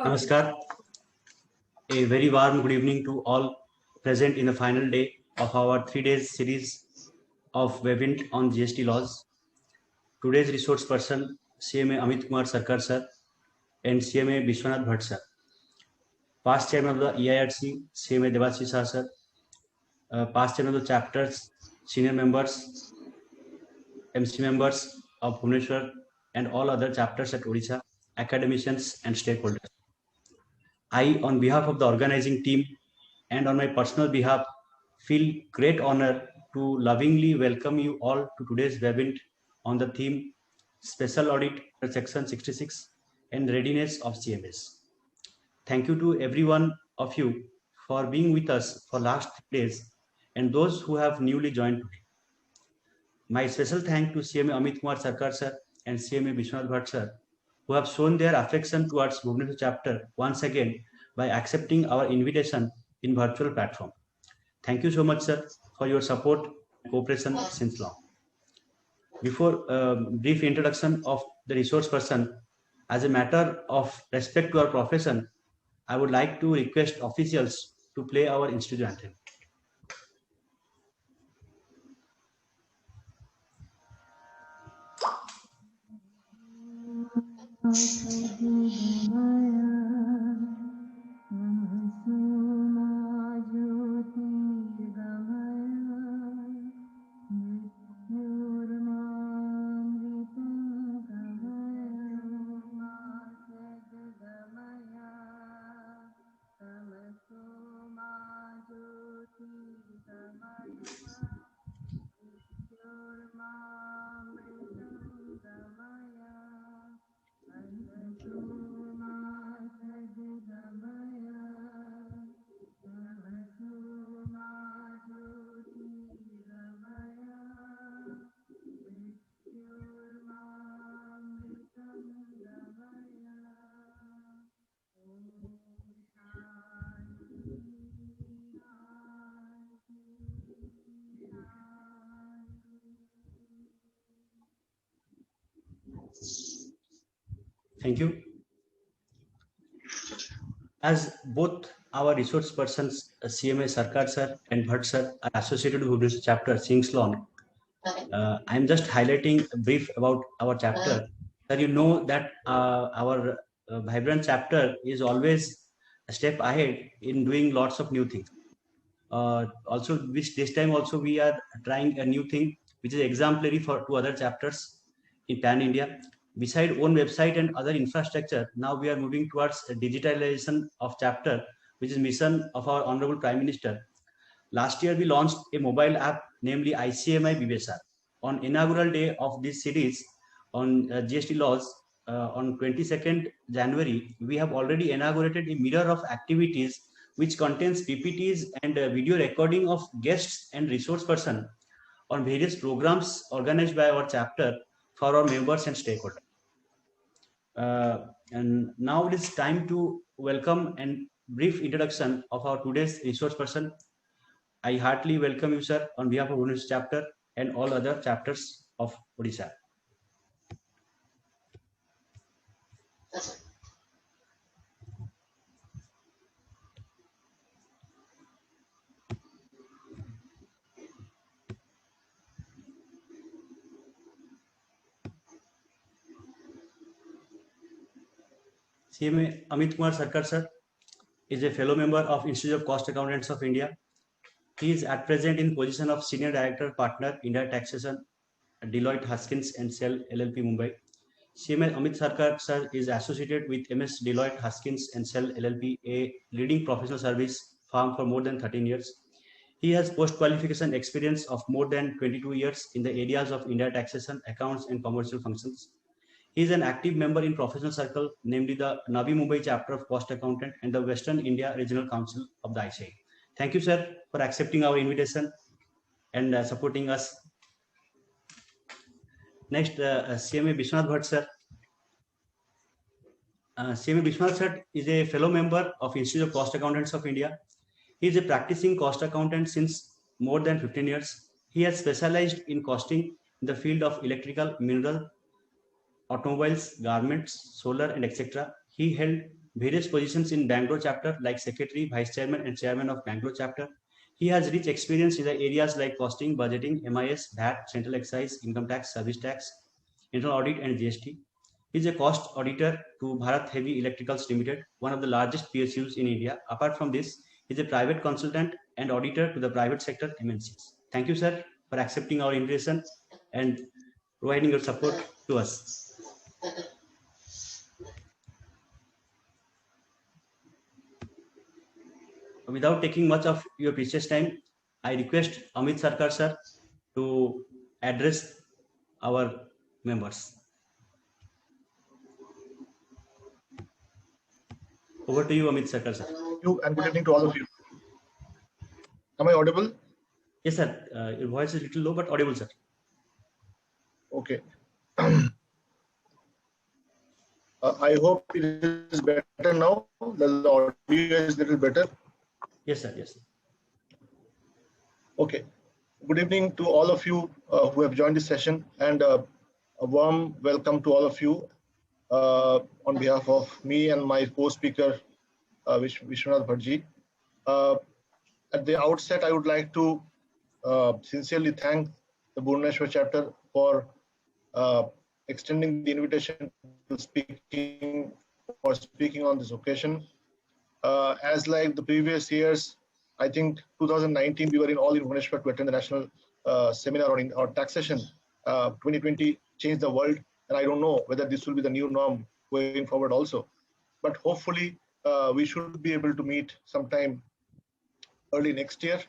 Namaskar. A very warm good evening to all present in the final day of our 3 days series of webinar on GST laws. Today's resource person, CMA Amit Kumar Sarkar sir and CMA Vishwanath Bhatt sir. Past chairman of the EIRC, CMA Devashish Shah sir. Past chairman of the chapters, senior members, MC members of Bhubaneswar and all other chapters at Odisha, academicians and stakeholders. I, on behalf of the organizing team and on my personal behalf, feel great honor to lovingly welcome you all to today's webinar on the theme Special Audit Section 66 and Readiness of CMS. Thank you to every one of you for being with us for last 3 days and those who have newly joined today. My special thanks to CMA Amit Kumar Sarkar sir and CMA Vishwanath Bhatt sir, who have shown their affection towards Bhubaneswar chapter once again by accepting our invitation in virtual platform. Thank you so much, sir, for your support and cooperation since long. Before brief introduction of the resource person, as a matter of respect to our profession, I would like to request officials to play our institute anthem. Thank you. As both our resource persons, CMA Sarkar sir and Bhatt sir, are associated with Bhubaneswar chapter since long, I'm just highlighting a brief about our chapter. That you know that our vibrant chapter is always a step ahead in doing lots of new things. Also, which this time also we are trying a new thing, which is exemplary for two other chapters in Pan India. Beside own website and other infrastructure, now we are moving towards a digitalization of chapter, which is mission of our Honorable Prime Minister. Last year, we launched a mobile app, namely ICMI BBSR. On inaugural day of this series on GST laws, on 22nd January, we have already inaugurated a mirror of activities which contains PPTs and video recording of guests and resource person on various programs organized by our chapter for our members and stakeholders. And now it is time to welcome and brief introduction of our today's resource person. I heartily welcome you, sir, on behalf of Bhubaneswar chapter and all other chapters of Odisha. CMA Amit Kumar Sarkar, sir, is a fellow member of Institute of Cost Accountants of India. He is at present in position of Senior Director Partner, India Taxation, Deloitte Haskins and Sell LLP Mumbai. CMA Amit Sarkar sir is associated with MS Deloitte Haskins and Sell LLP, a leading professional service firm for more than 13 years. He has post-qualification experience of more than 22 years in the areas of India taxation, accounts, and commercial functions. He is an active member in professional circle, namely the Navi Mumbai chapter of Cost Accountant and the Western India Regional Council of the ICAI. Thank you, sir, for accepting our invitation and supporting us. Next, CMA Vishwanath Bhatt, sir. CMA Vishwanath sir is a fellow member of Institute of Cost Accountants of India. He is a practicing cost accountant since more than 15 years. He has specialized in costing in the field of electrical, mineral, automobiles, garments, solar, and etc. He held various positions in Bangalore chapter like secretary, vice chairman, and chairman of Bangalore chapter. He has rich experience in the areas like costing, budgeting, MIS, VAT, central excise, income tax, service tax, internal audit, and GST. He is a cost auditor to Bharat Heavy Electricals Limited, one of the largest PSUs in India. Apart from this, he is a private consultant and auditor to the private sector MNCs. Thank you, sir, for accepting our invitation and providing your support to us. Without taking much of your precious time, I request Amit Sarkar sir to address our members. Over to you, Amit Sarkar sir. Thank you and good evening to all of you. Am I audible? Yes, sir. Your voice is a little low, but audible, sir. Okay. I hope it is better now. The audio is a little better. Yes, sir. Yes, sir. Okay. Good evening to all of you who have joined this session, and a warm welcome to all of you on behalf of me and my co-speaker, Vishwanath Bhatji. At the outset, I would like to sincerely thank the Bhubaneswar chapter for extending the invitation to speaking on this occasion. As like the previous years, I think 2019 we were in Bhubaneswar to attend the national seminar on taxation. 2020 changed the world, and I don't know whether this will be the new norm going forward also. But hopefully we should be able to meet sometime early next year.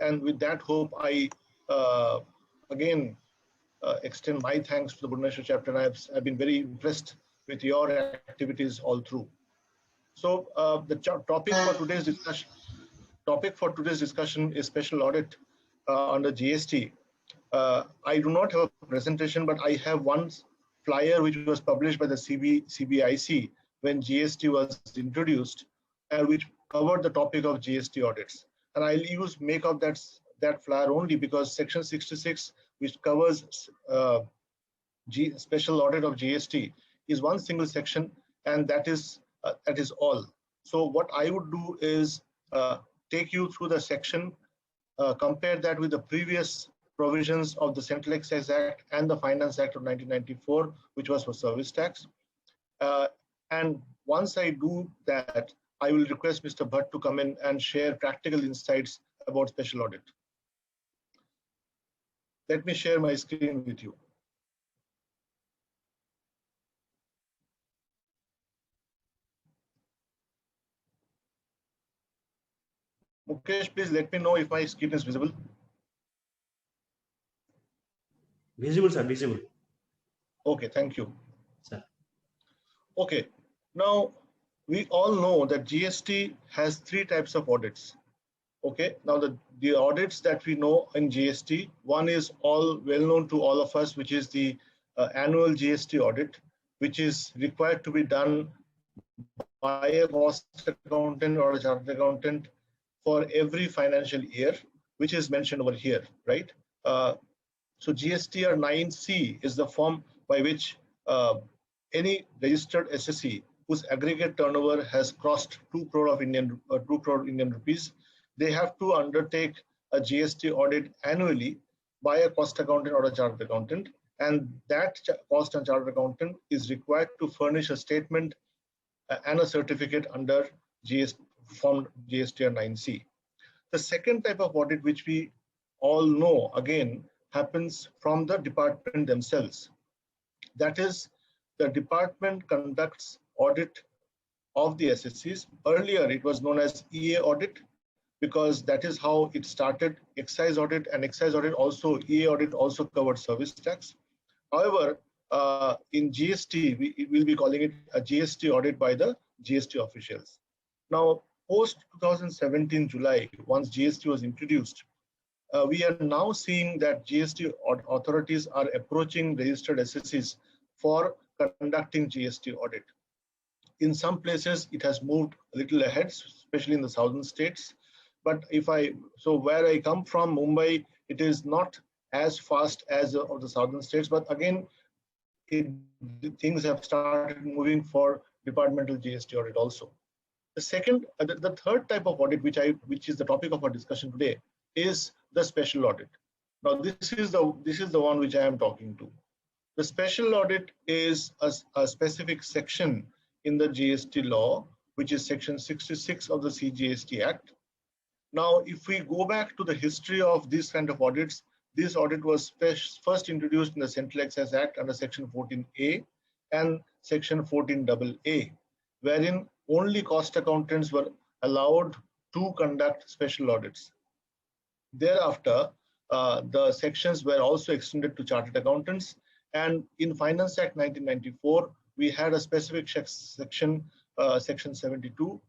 And with that hope, I again extend my thanks to the Bhubaneswar chapter. I've been very impressed with your activities all through. So the topic for today's discussion is special audit under GST. I do not have a presentation, but I have one flyer which was published by the CBIC when GST was introduced, which covered the topic of GST audits. And I'll make of that flyer only because section 66, which covers special audit of GST, is one single section, and that is all. So what I would do is take you through the section, compare that with the previous provisions of the Central Excise Act and the Finance Act of 1994, which was for service tax. And once I do that, I will request Mr. Bhatt to come in and share practical insights about special audit. Let me share my screen with you. Mukesh, please let me know if my screen is visible. Visible, sir, visible. Okay, thank you. Sir. Okay, now we all know that GST has three types of audits. Okay, now the audits that we know in GST, one is all well known to all of us, which is the annual GST audit, which is required to be done by a cost accountant or a chartered accountant for every financial year, which is mentioned over here, right? So GSTR 9C is the form by which any registered SSE whose aggregate turnover has crossed 2 crore Indian rupees, they have to undertake a GST audit annually by a cost accountant or a chartered accountant, and that cost and chartered accountant is required to furnish a statement and a certificate under form GSTR 9C. The second type of audit, which we all know, again, happens from the department themselves. That is, the department conducts audit of the SSCs. Earlier, it was known as EA audit because that is how it started. Excise audit and excise audit also, EA audit also covered service tax. However, in GST, we will be calling it a GST audit by the GST officials. Now, post 2017 July, once GST was introduced, we are now seeing that GST authorities are approaching registered SSCs for conducting GST audit. In some places, it has moved a little ahead, especially in the southern states. But where I come from, Mumbai, it is not as fast as of the southern states. But again, things have started moving for departmental GST audit also. The third type of audit, which is the topic of our discussion today, is the special audit. Now, this is the one which I am talking to. The special audit is a specific section in the GST law, which is section 66 of the CGST Act. Now, if we go back to the history of these kind of audits, this audit was first introduced in the Central Excise Act under section 14A and section 14AA, wherein only cost accountants were allowed to conduct special audits. Thereafter, the sections were also extended to chartered accountants, and in Finance Act 1994, we had a specific section, section 72,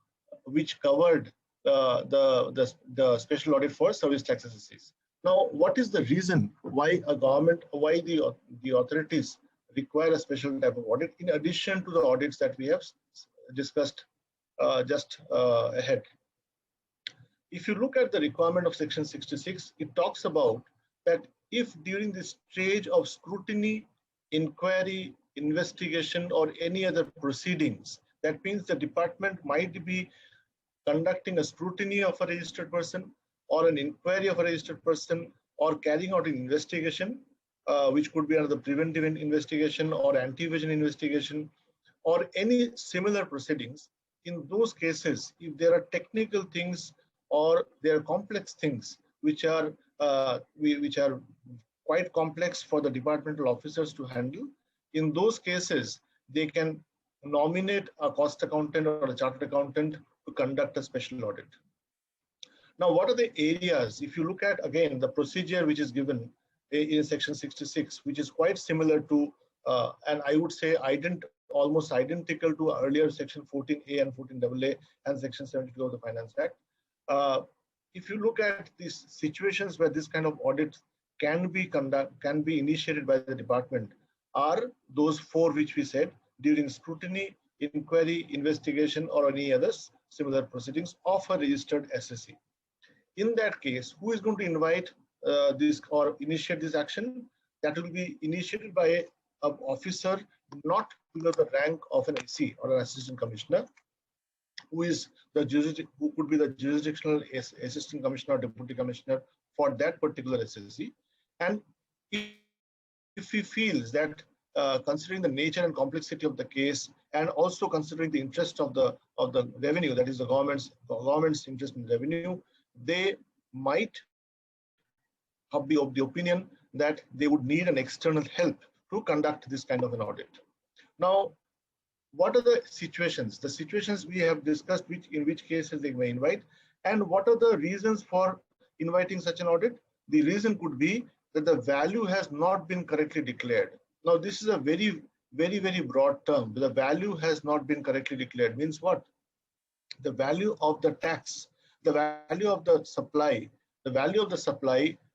which covered the special audit for service tax assessees. Now, what is the reason why the authorities require a special type of audit in addition to the audits that we have discussed just ahead? If you look at the requirement of section 66, it talks about that if during the stage of scrutiny, inquiry, investigation, or any other proceedings, that means the department might be conducting a scrutiny of a registered person, or an inquiry of a registered person, or carrying out an investigation, which could be under the preventive investigation or anti-evasion investigation, or any similar proceedings. In those cases, if there are technical things or there are complex things which are quite complex for the departmental officers to handle, in those cases, they can nominate a cost accountant or a chartered accountant to conduct a special audit. Now, what are the areas? If you look at, again, the procedure which is given in section 66, which is quite similar to, and I would say almost identical to earlier section 14A and 14AA and section 72 of the Finance Act. If you look at these situations where this kind of audit can be initiated by the department, are those four which we said: during scrutiny, inquiry, investigation, or any other similar proceedings of a registered SSE. In that case, who is going to invite this or initiate this action? That will be initiated by an officer not below the rank of an AC or an assistant commissioner, who could be the jurisdictional assistant commissioner or deputy commissioner for that particular SSE. And if he feels that considering the nature and complexity of the case, and also considering the interest of the revenue, that is the government's interest in revenue, they might have the opinion that they would need an external help to conduct this kind of an audit. Now, what are the situations? The situations we have discussed, in which cases they may invite, and what are the reasons for inviting such an audit? The reason could be that the value has not been correctly declared. Now, this is a very, very, very broad term. The value has not been correctly declared means what? The value of the tax, the value of the supply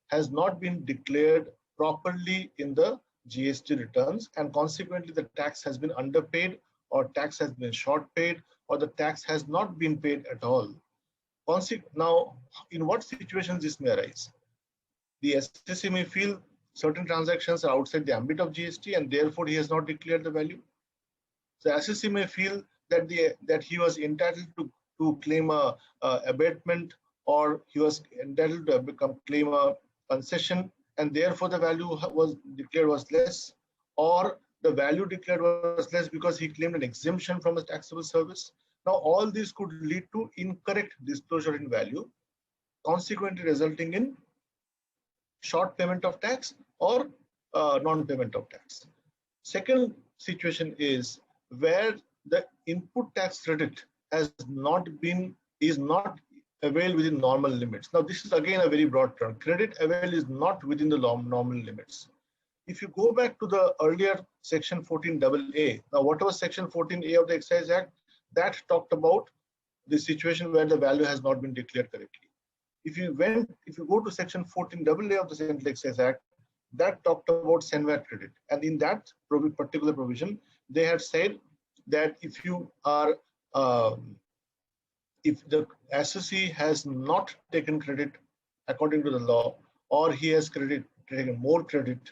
has not been declared properly in the GST returns, and consequently the tax has been underpaid, or tax has been short paid, or the tax has not been paid at all. Now, in what situations this may arise? The SSE may feel certain transactions are outside the ambit of GST, and therefore he has not declared the value. The SSE may feel that he was entitled to claim a abatement, or he was entitled to claim a concession, and therefore the value was declared was less, or the value declared was less because he claimed an exemption from a taxable service. Now, all these could lead to incorrect disclosure in value, consequently resulting in short payment of tax or non-payment of tax. Second situation is where the input tax credit is not availed within normal limits. Now, this is again a very broad term. Credit avail is not within the normal limits. If you go back to the earlier section 14AA, now what was section 14A of the Excise Act? That talked about the situation where the value has not been declared correctly. If you go to section 14AA of the Central Excise Act, that talked about SENVAT credit. And in that particular provision, they had said that if the SSE has not taken credit according to the law, or he has taken more credit,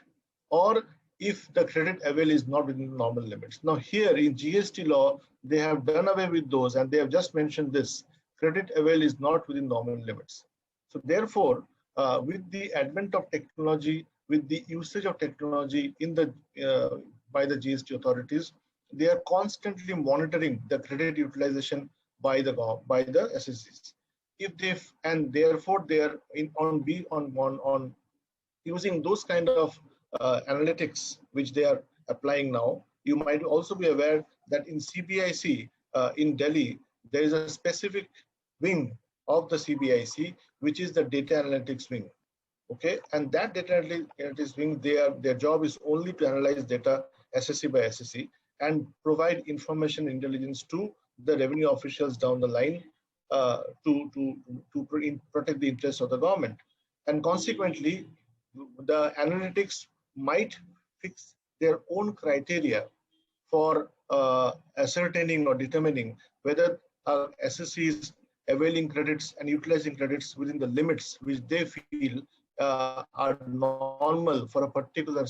or if the credit avail is not within the normal limits. Now here in GST law, they have done away with those, and they have just mentioned this: credit avail is not within normal limits. So therefore, with the advent of technology, with the usage of technology in the by the GST authorities, they are constantly monitoring the credit utilization by the SSCs. If they and therefore they are on using those kind of analytics which they are applying now. You might also be aware that in CBIC in Delhi, there is a specific wing of the CBIC, which is the data analytics wing. Okay, and that data analytics wing, their job is only to analyze data SSC by SSC and provide information intelligence to the revenue officials down the line to protect the interests of the government. And consequently, the analytics might fix their own criteria for ascertaining or determining whether SSC is availing credits and utilizing credits within the limits which they feel are normal for a particular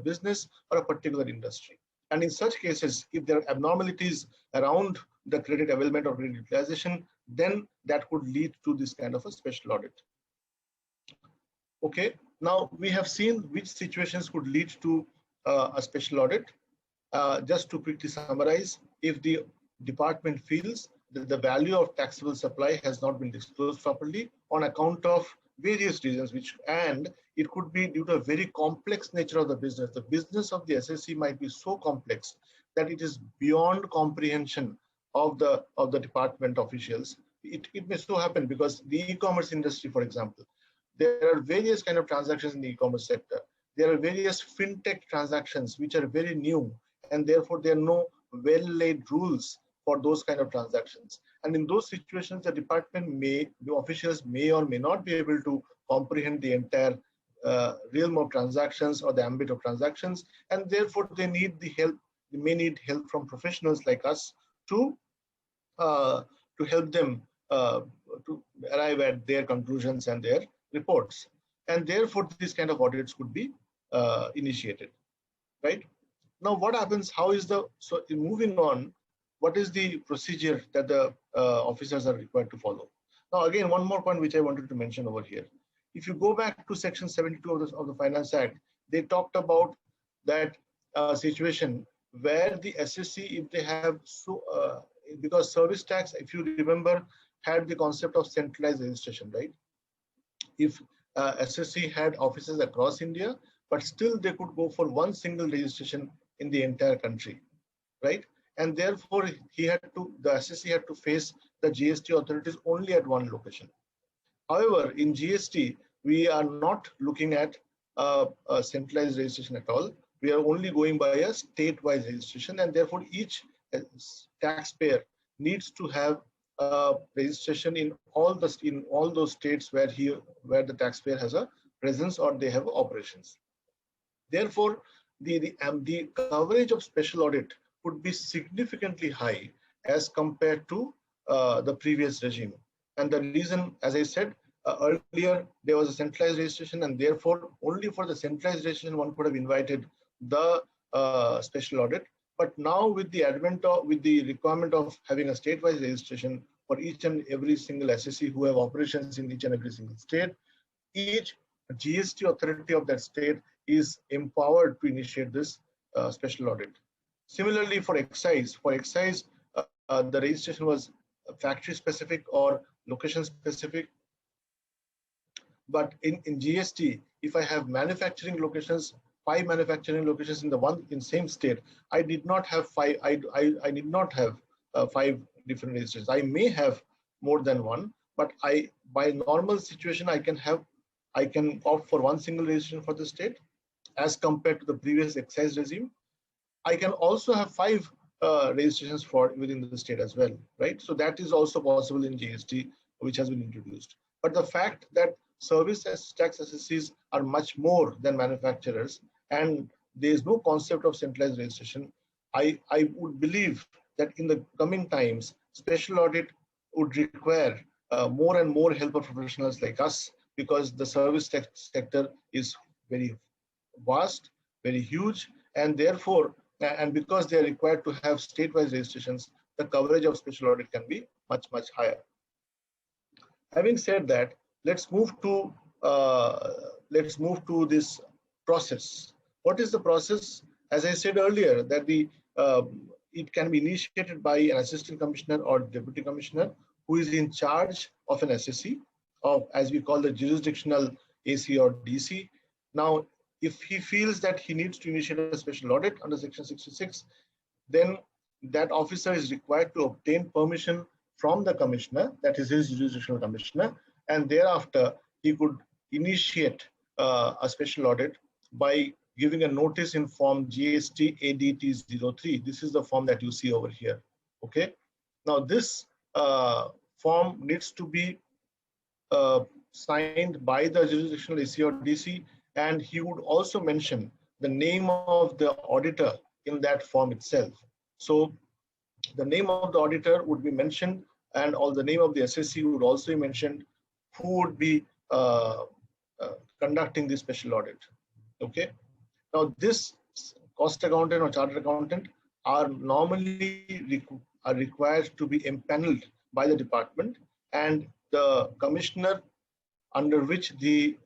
business or a particular industry. And in such cases, if there are abnormalities around the credit availment or credit utilization, then that could lead to this kind of a special audit. Okay, now we have seen which situations could lead to a special audit. Just to quickly summarize, if the department feels that the value of taxable supply has not been disclosed properly on account of various reasons, and it could be due to a very complex nature of the business. The business of the SSC might be so complex that it is beyond comprehension of the department officials. It may so happen because the e-commerce industry, for example, there are various kind of transactions in the e-commerce sector. There are various fintech transactions which are very new, and therefore there are no well-laid rules for those kind of transactions. And in those situations, the officials may or may not be able to comprehend the entire realm of transactions or the ambit of transactions, and therefore they need the help. They may need help from professionals like us to help them to arrive at their conclusions and their reports. And therefore, these kind of audits could be initiated, right? Now, what happens? So moving on, what is the procedure that the officers are required to follow? Now, again, one more point which I wanted to mention over here. If you go back to Section 72 of the Finance Act, they talked about that situation where the SSC, if they have because service tax, if you remember, had the concept of centralized registration, right? If SSC had offices across India, but still they could go for one single registration in the entire country, right? And therefore, the SSC had to face the GST authorities only at one location. However, in GST, we are not looking at a centralized registration at all. We are only going by a state-wise registration, and therefore each taxpayer needs to have registration in all those states where the taxpayer has a presence or they have operations. Therefore, the coverage of special audit would be significantly high as compared to the previous regime. And the reason, as I said earlier, there was a centralized registration, and therefore only for the centralized registration one could have invited the special audit. But now with the requirement of having a state-wise registration for each and every single SSC who have operations in each and every single state, each GST authority of that state is empowered to initiate this special audit. Similarly, for excise, the registration was factory specific or location specific. But in GST, if I have manufacturing locations, 5 manufacturing locations in same state, I did not have 5. I did not have 5 different registrations. I may have more than one, but by normal situation I can opt for one single registration for the state, as compared to the previous excise regime. I can also have 5 registrations within the state as well, right? So that is also possible in GST, which has been introduced. But the fact that service tax SSCs are much more than manufacturers, and there is no concept of centralized registration, I would believe that in the coming times, special audit would require more and more helper professionals like us, because the service tax sector is very vast very huge, and therefore, and because they are required to have state-wise registrations, the coverage of special audit can be much, much higher. Having said that, let's move to this process. What is the process? As I said earlier, that it can be initiated by an assistant commissioner or deputy commissioner who is in charge of an SSC, of, as we call, the jurisdictional AC or DC. Now, if he feels that he needs to initiate a special audit under Section 66, then that officer is required to obtain permission from the commissioner, that is his jurisdictional commissioner, and thereafter he could initiate a special audit by giving a notice in form GST ADT 03. This is the form that you see over here. Okay. Now this form needs to be signed by the jurisdictional AC or DC, and he would also mention the name of the auditor in that form itself. So the name of the auditor would be mentioned, and all the name of the SSC would also be mentioned, who would be conducting this special audit. Okay. Now this cost accountant or chartered accountant are normally required to be empaneled by the department, and the commissioner under which the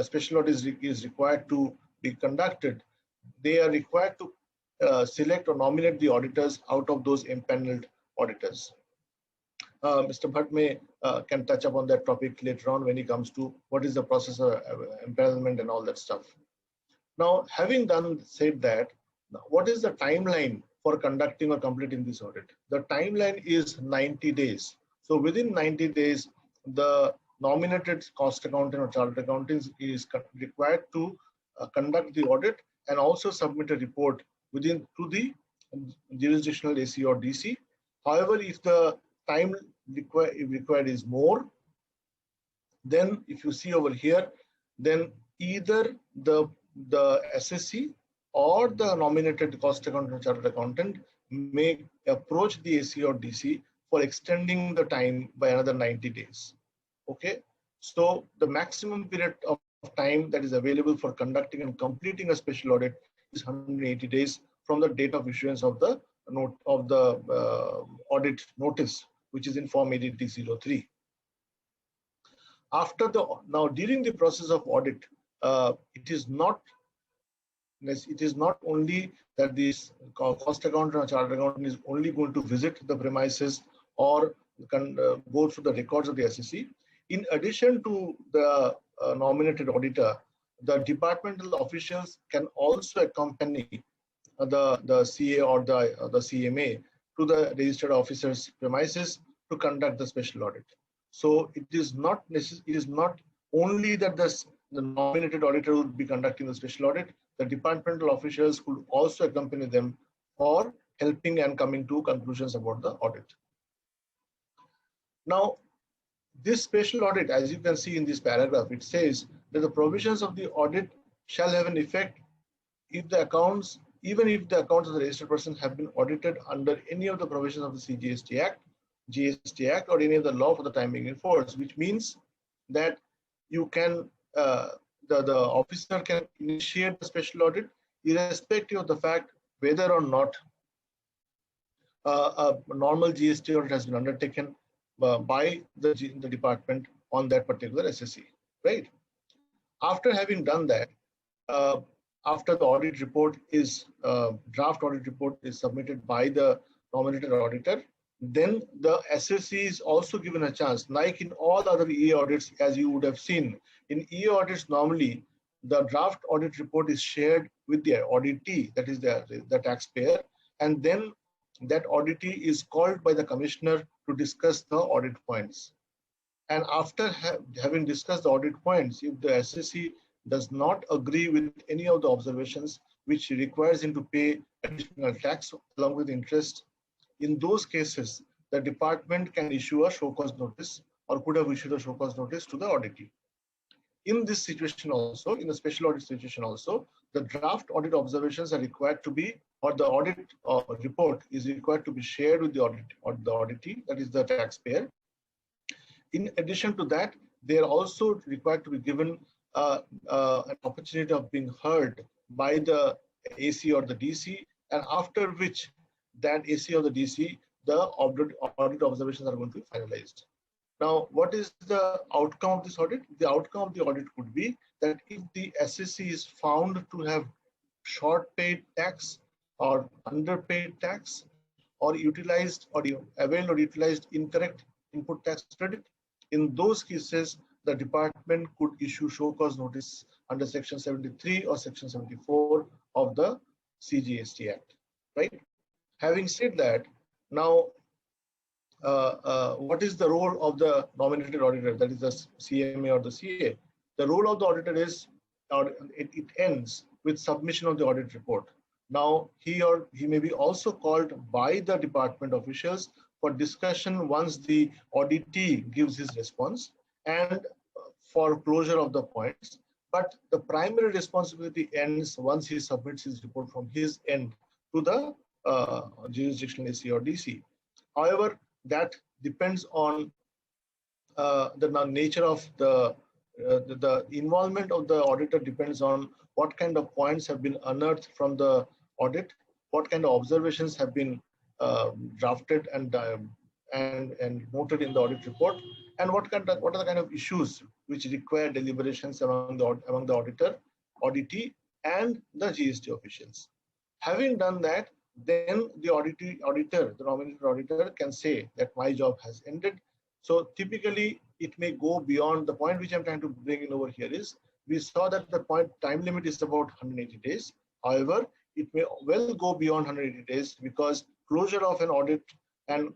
special audit is required to be conducted, they are required to select or nominate the auditors out of those empaneled auditors. Mr. Bhatt can touch upon that topic later on when he comes to what is the process of empanelment and all that stuff. Now, having said that, what is the timeline for conducting or completing this audit? The timeline is 90 days. So within 90 days, the nominated cost accountant or chartered accountant is required to conduct the audit and also submit a report to the jurisdictional AC or DC. However, if the time required is more, then if you see over here, then either the SSC or the nominated cost accountant or chartered accountant may approach the AC or DC for extending the time by another 90 days. Okay, so the maximum period of time that is available for conducting and completing a special audit is 180 days from the date of issuance of the audit notice, which is in form ADT 03. Now during the process of audit, it is not only that this cost accountant or chartered accountant is only going to visit the premises or go through the records of the SSC. In addition to the nominated auditor, the departmental officials can also accompany the CA or the CMA to the registered officer's premises to conduct the special audit. So it is not only that the nominated auditor would be conducting the special audit. The departmental officials could also accompany them for helping and coming to conclusions about the audit. Now, this special audit, as you can see in this paragraph, it says that the provisions of the audit shall have an effect if the accounts, even if the accounts of the registered person have been audited under any of the provisions of the CGST Act, GST Act, or any of the law for the time being in force, which means that you can, the officer can initiate the special audit irrespective of the fact whether or not a normal GST audit has been undertaken by the department on that particular SSC, right? After having done that, after the audit report is, draft audit report is submitted by the nominated auditor, then the SSC is also given a chance, like in all other EA audits, as you would have seen. In EA audits, normally the draft audit report is shared with the auditee, that is the taxpayer, and then that auditee is called by the commissioner to discuss the audit points. And after having discussed the audit points, if the SSC does not agree with any of the observations which requires him to pay additional tax along with interest, in those cases, the department can issue a show cause notice or could have issued a show cause notice to the auditee. In this situation also, in the special audit situation also, the draft audit observations are required to be, or the audit report is required to be shared with the auditee, that is the taxpayer. In addition to that, they are also required to be given an opportunity of being heard by the AC or the DC, and after which that AC or the DC, the audit observations are going to be finalized. Now, what is the outcome of this audit? The outcome of the audit could be that if the SSC is found to have short paid tax or underpaid tax or utilized or availed or utilized incorrect input tax credit, in those cases, the department could issue show cause notice under Section 73 or Section 74 of the CGST Act, right? Having said that, now what is the role of the nominated auditor, that is the CMA or the CA? The role of the auditor is, or it ends with submission of the audit report. Now, he or he may be also called by the department officials for discussion once the auditee gives his response and for closure of the points. But the primary responsibility ends once he submits his report from his end to the jurisdictional AC or DC. However, that depends on the nature of the involvement of the auditor depends on what kind of points have been unearthed from the audit, what kind of observations have been drafted and noted in the audit report, and what are the kind of issues which require deliberations among the auditor, auditee, and the GST officials. Having done that, then the auditor, the nominated auditor, can say that my job has ended. So typically, it may go beyond the point which I'm trying to bring in over here is, we saw that the point time limit is about 180 days. However, it may well go beyond 180 days because closure of an audit and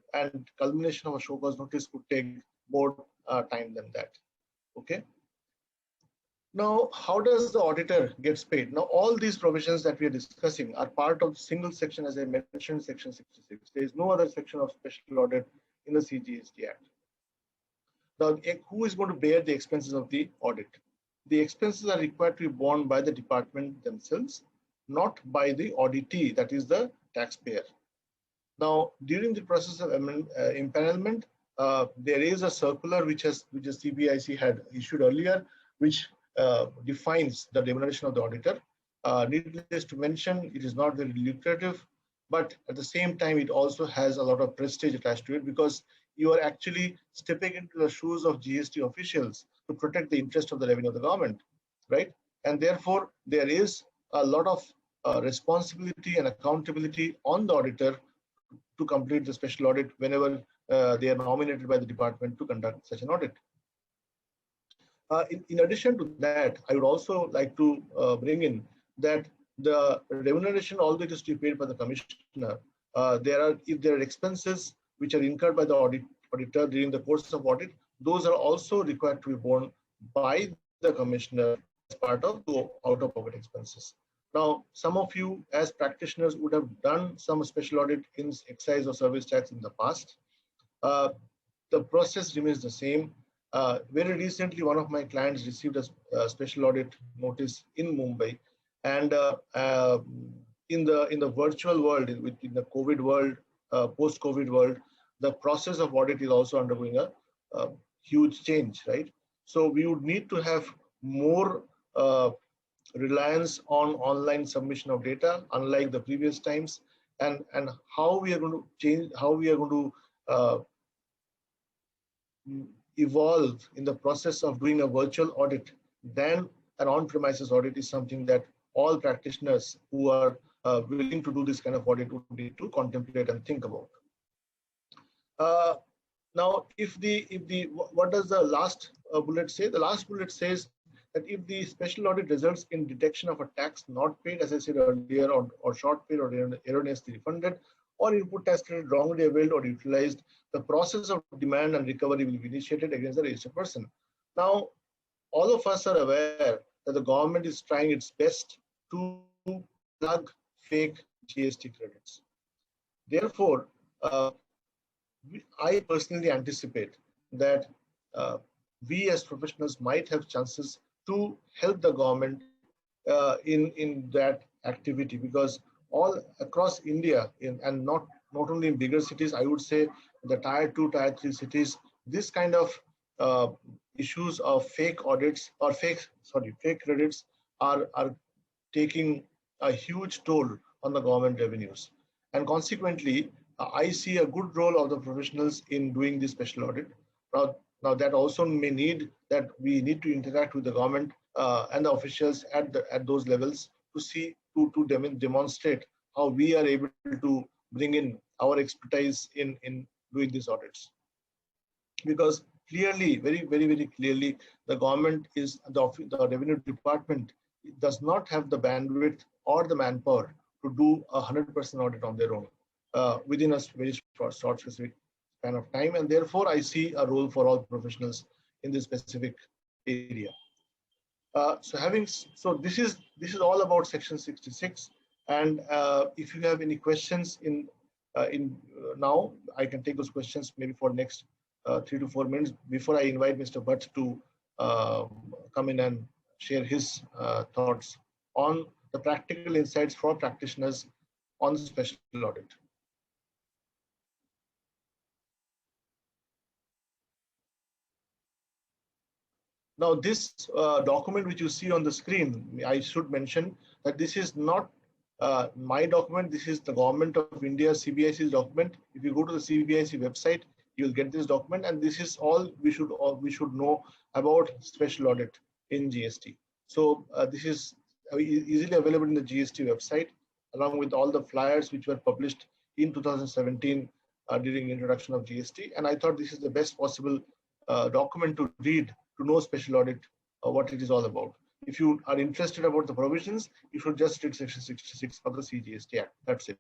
culmination of a show cause notice could take more time than that. Okay. Now, how does the auditor gets paid? Now, all these provisions that we are discussing are part of single section, as I mentioned, Section 66. There is no other section of special audit in the CGST Act. Now, who is going to bear the expenses of the audit? The expenses are required to be borne by the department themselves, not by the auditee, that is the taxpayer. Now, during the process of empanelment, there is a circular which the CBIC had issued earlier, which defines the remuneration of the auditor. Needless to mention, it is not very lucrative, but at the same time, it also has a lot of prestige attached to it because you are actually stepping into the shoes of GST officials to protect the interest of the revenue of the government, right? And therefore, there is a lot of responsibility and accountability on the auditor to complete the special audit whenever they are nominated by the department to conduct such an audit. In addition to that, I would also like to bring in that the remuneration, although it is to be paid by the commissioner, if there are expenses which are incurred by the auditor during the course of audit, those are also required to be borne by the commissioner as part of the out-of-pocket expenses. Now, some of you as practitioners would have done some special audit in excise or service tax in the past. The process remains the same. Very recently, one of my clients received a special audit notice in Mumbai, and in the virtual world, in the COVID world, post-COVID world, the process of audit is also undergoing a huge change, right? So we would need to have more reliance on online submission of data, unlike the previous times, and how we are going to change, how we are going to evolve in the process of doing a virtual audit than an on-premises audit is something that all practitioners who are willing to do this kind of audit would need to contemplate and think about. Now, what does the last bullet say? The last bullet says that if the special audit results in detection of a tax not paid, as I said earlier, or short paid or erroneously refunded, or input tax credit wrongly availed or utilized, the process of demand and recovery will be initiated against the registered person. Now, all of us are aware that the government is trying its best to plug fake GST credits. Therefore, I personally anticipate that we as professionals might have chances to help the government in that activity, because all across India, and not only in bigger cities, I would say the tier 2, tier 3 cities, this kind of issues of fake audits or fake credits are taking a huge toll on the government revenues. And consequently, I see a good role of the professionals in doing this special audit. Now that also may need that we need to interact with the government and the officials at those levels to see to demonstrate how we are able to bring in our expertise in doing these audits. Because clearly, very clearly, the government is the revenue department does not have the bandwidth or the manpower to do 100% audit on their own within a very short specific span of time, and therefore I see a role for all professionals in this specific area. So this is all about Section 66, and if you have any questions now, I can take those questions maybe for next 3 to 4 minutes before I invite Mr. Bhatt to come in and share his thoughts on the practical insights for practitioners on special audit. Now, this document which you see on the screen, I should mention that this is not my document. This is the Government of India CBIC's document. If you go to the CBIC website, you'll get this document, and this is all we should know about special audit in GST. So this is easily available in the GST website, along with all the flyers which were published in 2017 during introduction of GST. And I thought this is the best possible document to read to know special audit, what it is all about. If you are interested about the provisions, you should just read Section 66 of the CGST Act. That's it.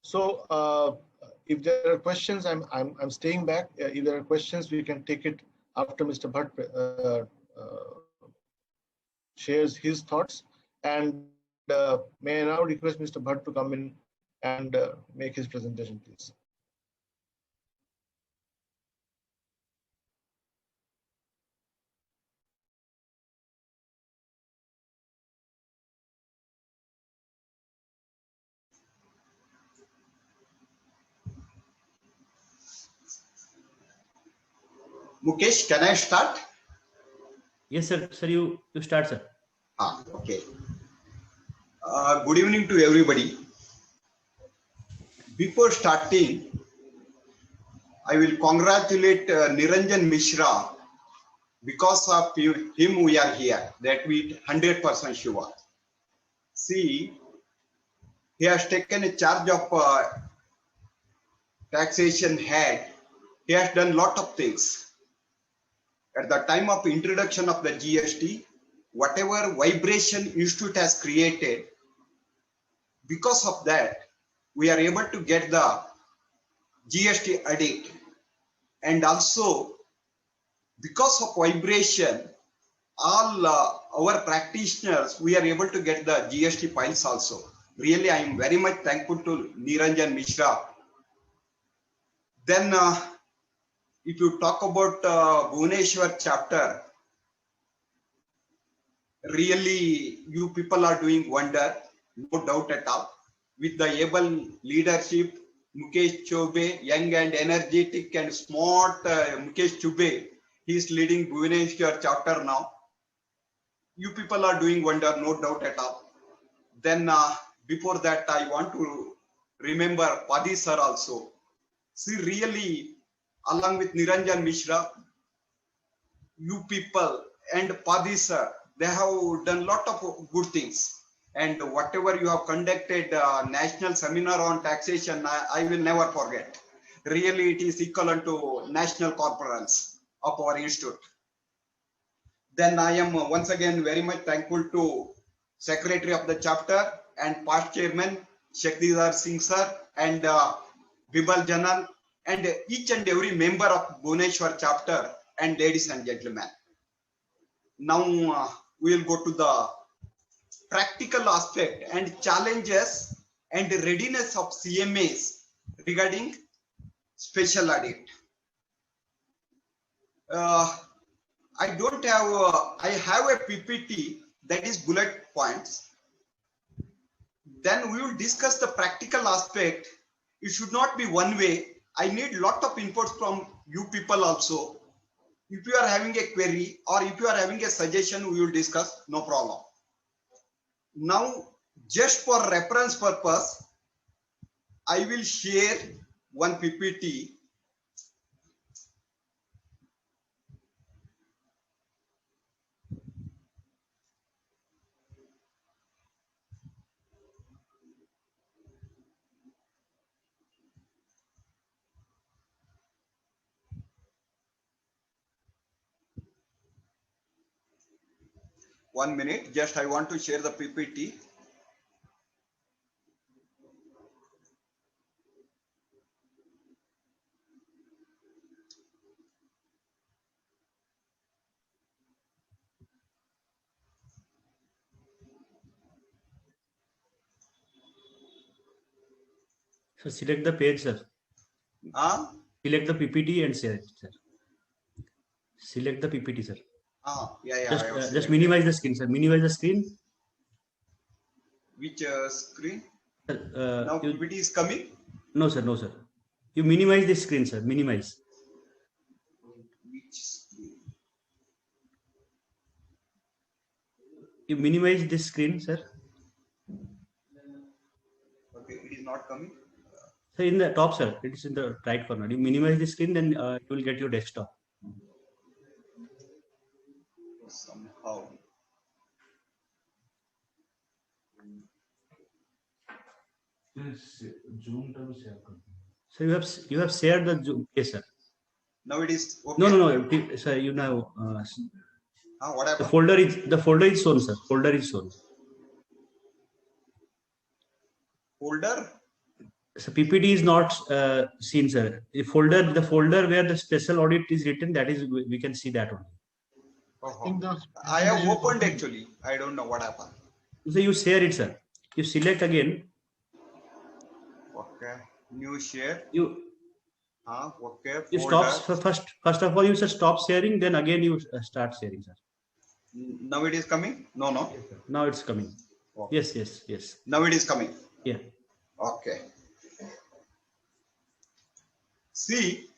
So if there are questions, I'm staying back. If there are questions, we can take it after Mr. Bhatt shares his thoughts. And may I now request Mr. Bhatt to come in and make his presentation, please. Mukesh, can I start? Yes, sir. Sir, you start, sir. Okay. Good evening to everybody. Before starting, I will congratulate Niranjan Mishra. Because of him, we are here. That we 100% sure. See, he has taken a charge of taxation head. He has done lot of things. At the time of introduction of the GST, whatever vibration institute has created, because of that, we are able to get the GST audit. And also, because of vibration, all our practitioners, we are able to get the GST files also. Really, I am very much thankful to Niranjan Mishra. Then, if you talk about Bhubaneswar chapter, really you people are doing wonder, no doubt at all. With the able leadership, Mukesh Choubey, young and energetic and smart Mukesh Choubey, he is leading Bhubaneswar chapter now. You people are doing wonder, no doubt at all. Then before that, I want to remember Padi sir also. See, really, along with Niranjan Mishra, you people and Padi sir, they have done lot of good things. And whatever you have conducted national seminar on taxation, I will never forget. Really, it is equivalent to national conference of our institute. Then I am once again very much thankful to Secretary of the chapter and past chairman Shakdidhar Singh sir and Bibal Janal and each and every member of Bhubaneswar chapter and ladies and gentlemen. Now we will go to the practical aspect and challenges and readiness of CMAs regarding special audit. I don't have, I have a PPT that is bullet points. Then we will discuss the practical aspect. It should not be one way. I need lot of inputs from you people also. If you are having a query or if you are having a suggestion, we will discuss, no problem. Now, just for reference purpose, I will share one PPT. One minute, just I want to share the PPT. So select the page, sir. Select the PPT and share it, sir. Select the PPT, sir. Yeah. Just minimize the screen, sir. Minimize the screen. Which screen? Now PPT is coming? No, sir. No, sir. You minimize the screen, sir. Minimize. Which screen? You minimize this screen, sir. Okay, it is not coming. So in the top, sir, it is in the right corner. You minimize the screen, then you will get your desktop. Somehow. So you have shared the Zoom, yes, sir. Now it is okay. No, sir. You know, what happened? the folder is shown, sir. Folder is shown. Folder. So PPT is not seen, sir. The folder where the special audit is written, that is we can see that only. I have opened actually. I don't know what happened. So you share it, sir. You select again. Okay. New share. You okay. You stop first of all. You should stop sharing. Then again you start sharing, sir. Now it is coming. No. Now it's coming. Okay. Yes. Now it is coming. Yeah. Okay. See,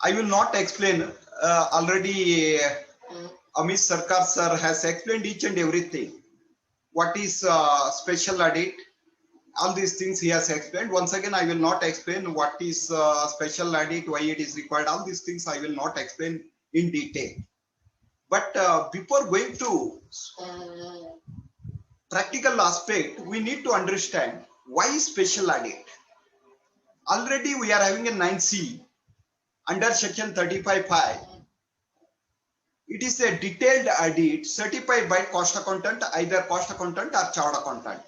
I will not explain. Already, Amit Sarkar sir has explained each and everything. What is special audit? All these things he has explained. Once again, I will not explain what is special audit, why it is required. All these things I will not explain in detail. But before going to practical aspect, we need to understand why special audit. Already we are having a 9C under section 35(5). It is a detailed audit certified by cost accountant, either cost accountant or chartered accountant.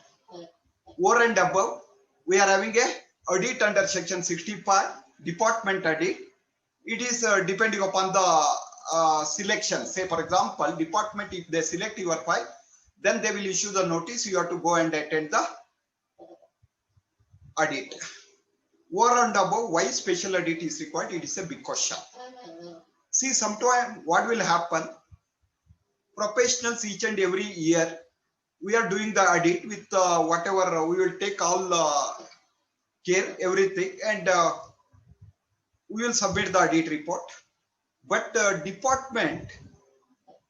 Over and above, we are having a audit under section 65, department audit. It is depending upon the selection. Say for example, department, if they select your file, then they will issue the notice. You have to go and attend the audit. Over and above, why special audit is required? It is a big question. See, sometime what will happen? Professionals each and every year, we are doing the audit with whatever, we will take all care, everything, and we will submit the audit report. But department,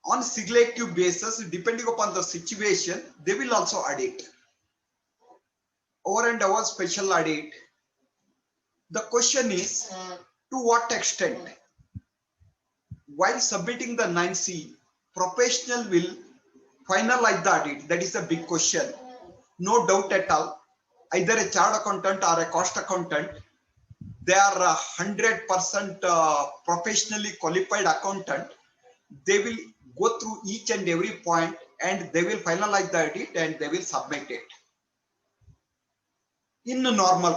on selective basis, depending upon the situation, they will also audit. Over and above special audit, the question is, to what extent? While submitting the 9C, professional will finalize the audit. That is a big question. No doubt at all. Either a chartered accountant or a cost accountant, they are 100% professionally qualified accountant. They will go through each and every point and they will finalize the audit and they will submit it. In a normal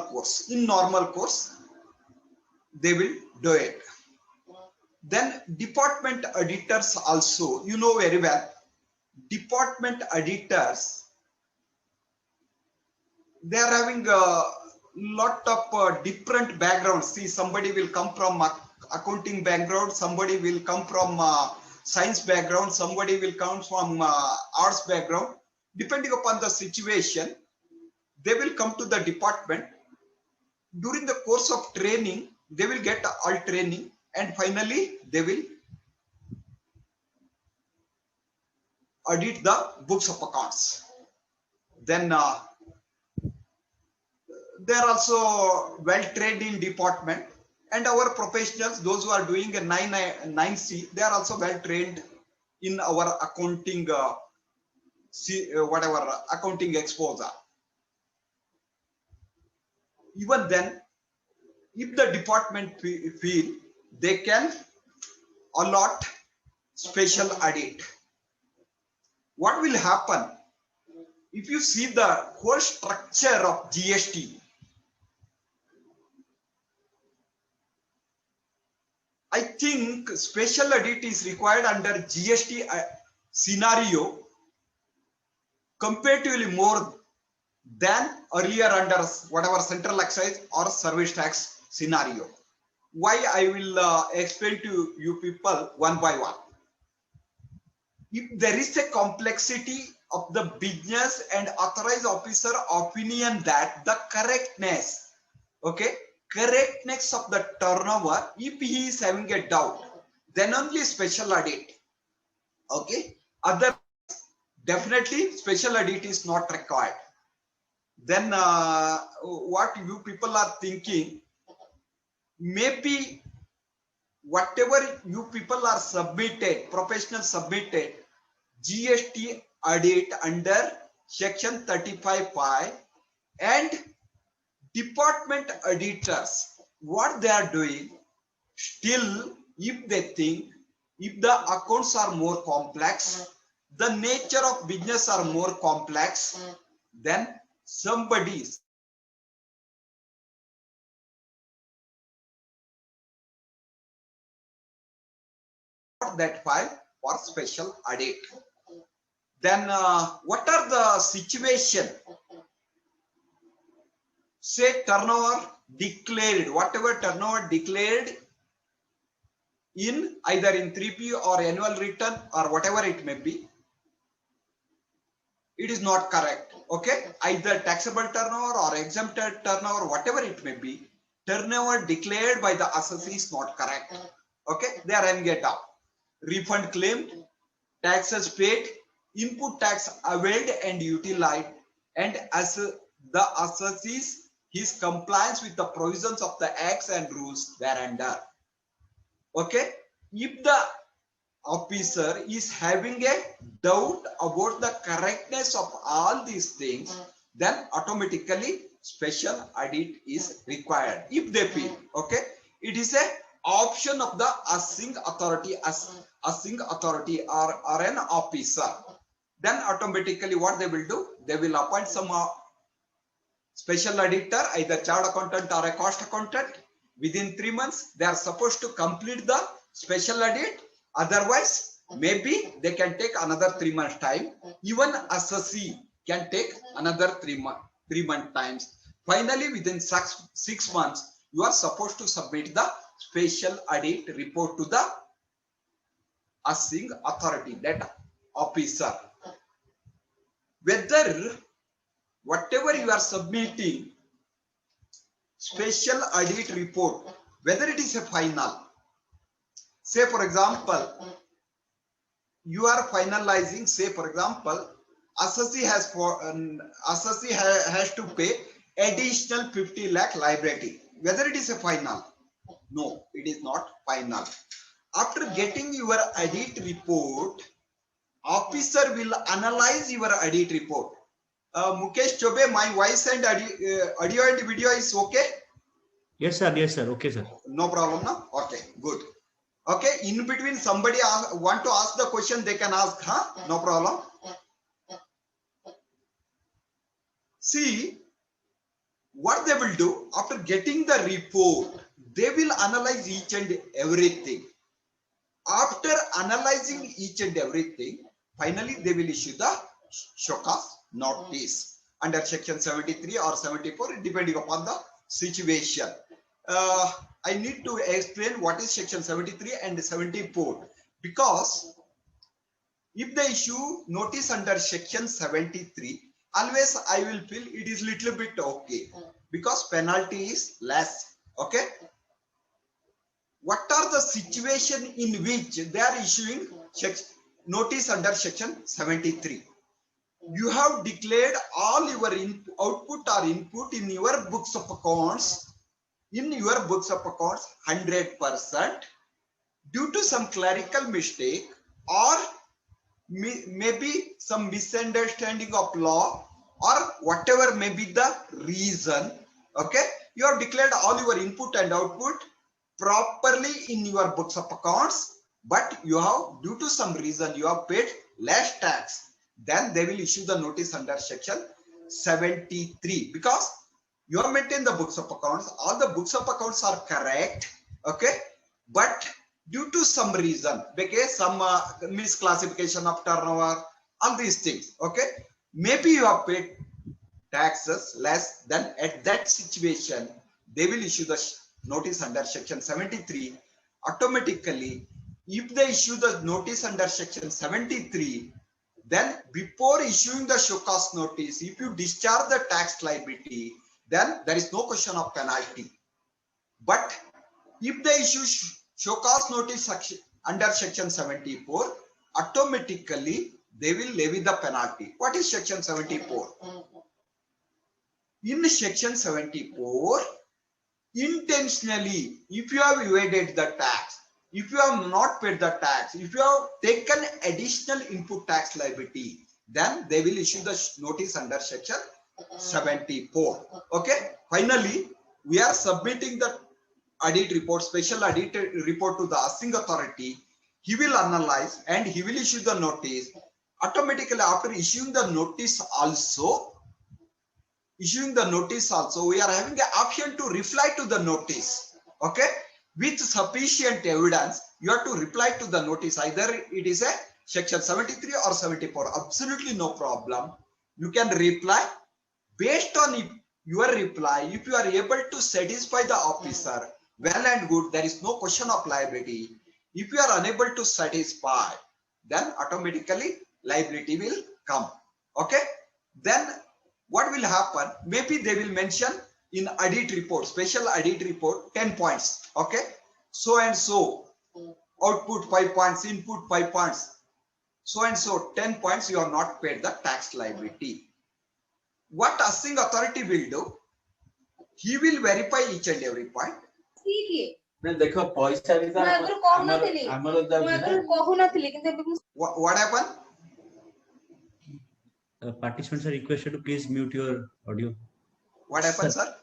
course, they will do it. Then department auditors also, you know very well, department auditors, they are having a lot of different backgrounds. See, somebody will come from accounting background, somebody will come from science background, somebody will come from arts background. Depending upon the situation, they will come to the department. During the course of training, they will get all training, and finally they will audit the books of accounts. Then they are also well trained in department, and our professionals, those who are doing a 9C, they are also well trained in our accounting whatever accounting exposure. Even then, if the department feel, they can allot special audit. What will happen if you see the whole structure of GST? I think special audit is required under GST scenario comparatively more than earlier under whatever central excise or service tax scenario. Why? I will explain to you people one by one. If there is a complexity of the business and authorized officer opinion that the correctness, okay, correctness of the turnover, if he is having a doubt, then only special audit. Okay, other definitely special audit is not required. Then what you people are thinking, maybe whatever you people are submitted, professional submitted GST audit under section 35(5) and department auditors, what they are doing, still if they think, if the accounts are more complex, the nature of business are more complex, then somebody that file for special audit. Then what are the situation? Say turnover declared, whatever turnover declared in either in 3P or annual return or whatever it may be, it is not correct. Okay, either taxable turnover or exempted turnover, whatever it may be, turnover declared by the assessee is not correct. Okay, they are having a doubt. Refund claimed, taxes paid, input tax availed and utilized, and as the assessees his compliance with the provisions of the acts and rules thereunder. Okay, if the officer is having a doubt about the correctness of all these things, then automatically special audit is required if they feel. Okay, it is a option of the assessing authority, assessing authority or an officer. Then automatically what they will do, they will appoint some special auditor, either chartered accountant or a cost accountant. Within 3 months they are supposed to complete the special audit. Otherwise maybe they can take another 3 months time. Even assessee can take another 3 month times. Finally within 6 months you are supposed to submit the special audit report to the assessing authority, that officer. Whether whatever you are submitting special audit report, whether it is a final, say for example you are finalizing, say for example assessee has has to pay additional 50 lakh liability, whether it is a final? No, it is not final. After getting your audit report, officer will analyze your audit report. Mukesh Chobe, my voice and audio and video is okay? Yes, sir. Yes, sir. Okay, sir. No problem, no? Okay, good. Okay, in between somebody want to ask the question, they can ask, huh? No problem. See, what they will do, after getting the report, they will analyze each and everything. After analyzing each and everything, finally they will issue the show cause notice under section 73 or 74, depending upon the situation. I need to explain what is section 73 and 74, because if they issue notice under section 73, always I will feel it is little bit okay, because penalty is less. Okay, what are the situation in which they are issuing notice under section 73. You have declared all your output or input in your books of accounts, 100%. Due to some clerical mistake or maybe some misunderstanding of law or whatever may be the reason, okay, you have declared all your input and output properly in your books of accounts, but you have, due to some reason, you have paid less tax, then they will issue the notice under section 73, because you have maintained the books of accounts, all the books of accounts are correct, okay, but due to some reason, okay, some misclassification of turnover, all these things, okay, maybe you have paid taxes less, than at that situation they will issue the notice under section 73 automatically. If they issue the notice under section 73, then before issuing the show cause notice, if you discharge the tax liability, then there is no question of penalty. But if they issue show cause notice under section 74, automatically they will levy the penalty. What is section 74? In section 74, intentionally, if you have evaded the tax, if you have not paid the tax, if you have taken additional input tax liability, then they will issue the notice under section 74. Okay. Finally, we are submitting the audit report, special audit report to the assessing authority. He will analyze and he will issue the notice. Automatically, after issuing the notice also, we are having an option to reply to the notice. Okay, with sufficient evidence, you have to reply to the notice. Either it is a section 73 or 74. Absolutely no problem. You can reply. Based on your reply, if you are able to satisfy the officer, well and good, there is no question of liability. If you are unable to satisfy, then automatically liability will come. Okay, then what will happen? Maybe they will mention in audit report, special audit report, 10 points. Okay, so and so, output 5 points, input 5 points, so and so 10 points, you are not paid the tax liability. What assessing authority will do? He will verify each and every point. What happened? Participants are requested to please mute your audio. What happened, sir?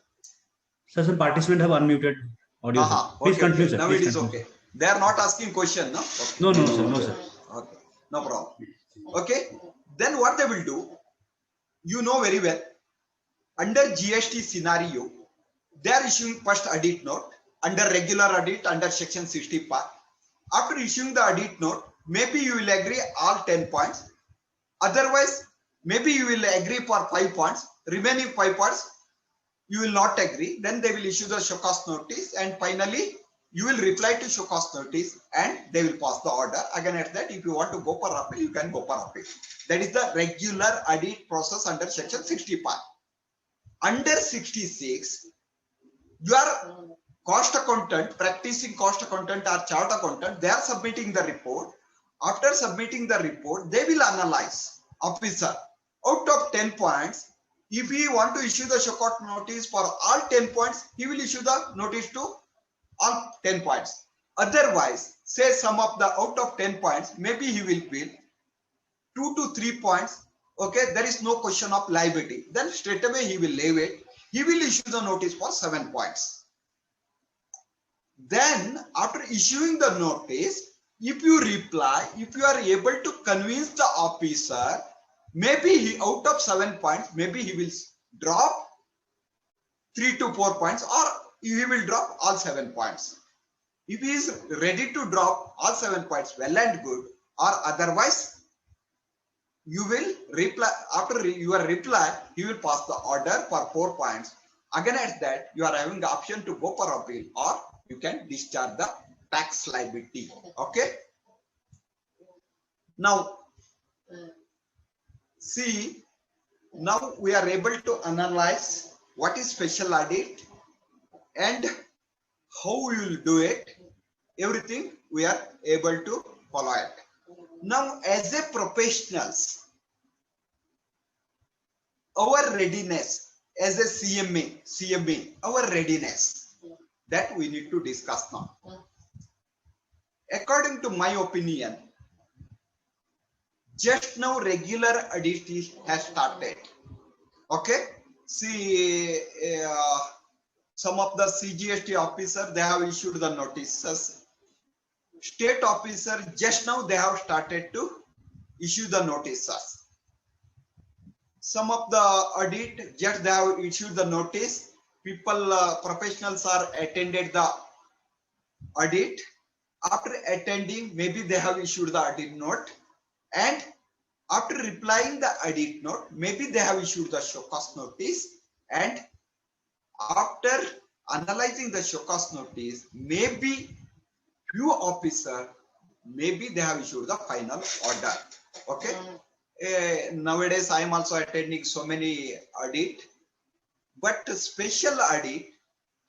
Some participants have unmuted audio. Please continue, sir. Now it is okay. They are not asking question, no? Okay. No, sir. No, sir. Okay, no problem. Okay, then what they will do? You know very well. Under GST scenario, they are issuing first audit note. Under regular audit, under section 65. After issuing the audit note, maybe you will agree all 10 points. Otherwise, maybe you will agree for 5 points. Remaining 5 points, you will not agree. Then they will issue the show cause notice, and finally, you will reply to show cause notice, and they will pass the order. Again, at that, if you want to go for appeal, you can go for appeal. That is the regular audit process under section 65. Under 66, you are cost accountant, practicing cost accountant or chart accountant, they are submitting the report. After submitting the report, they will analyze. Officer, out of 10 points, if he want to issue the show cause notice for all 10 points, he will issue the notice to all 10 points. Otherwise, say some of the out of 10 points, maybe he will feel 2 to 3 points. Okay, there is no question of liability. Then straight away he will leave it. He will issue the notice for 7 points. Then after issuing the notice, if you reply, if you are able to convince the officer, maybe he out of 7 points, maybe he will drop 3 to 4 points, or he will drop all 7 points. If he is ready to drop all 7 points, well and good, or otherwise, you will reply. After your reply, he will pass the order for 4 points. Again, at that, you are having the option to go for appeal, or you can discharge the tax liability. Okay. Now, see, now we are able to analyze what is special audit and how we will do it. everything we are able to follow it. Now, as a professionals, our readiness as a CMA, our readiness, that we need to discuss now. According to my opinion, just now regular audit has started. Okay, see, some of the CGST officer, they have issued the notices. State officer, just now they have started to issue the notices. Some of the audit, just they have issued the notice. People, professionals are attended the audit. After attending, maybe they have issued the audit note, and after replying the audit note, maybe they have issued the show cause notice, and after analyzing the show cause notice, maybe few officer, maybe they have issued the final order. Okay. Nowadays, I am also attending so many audit, but special audit,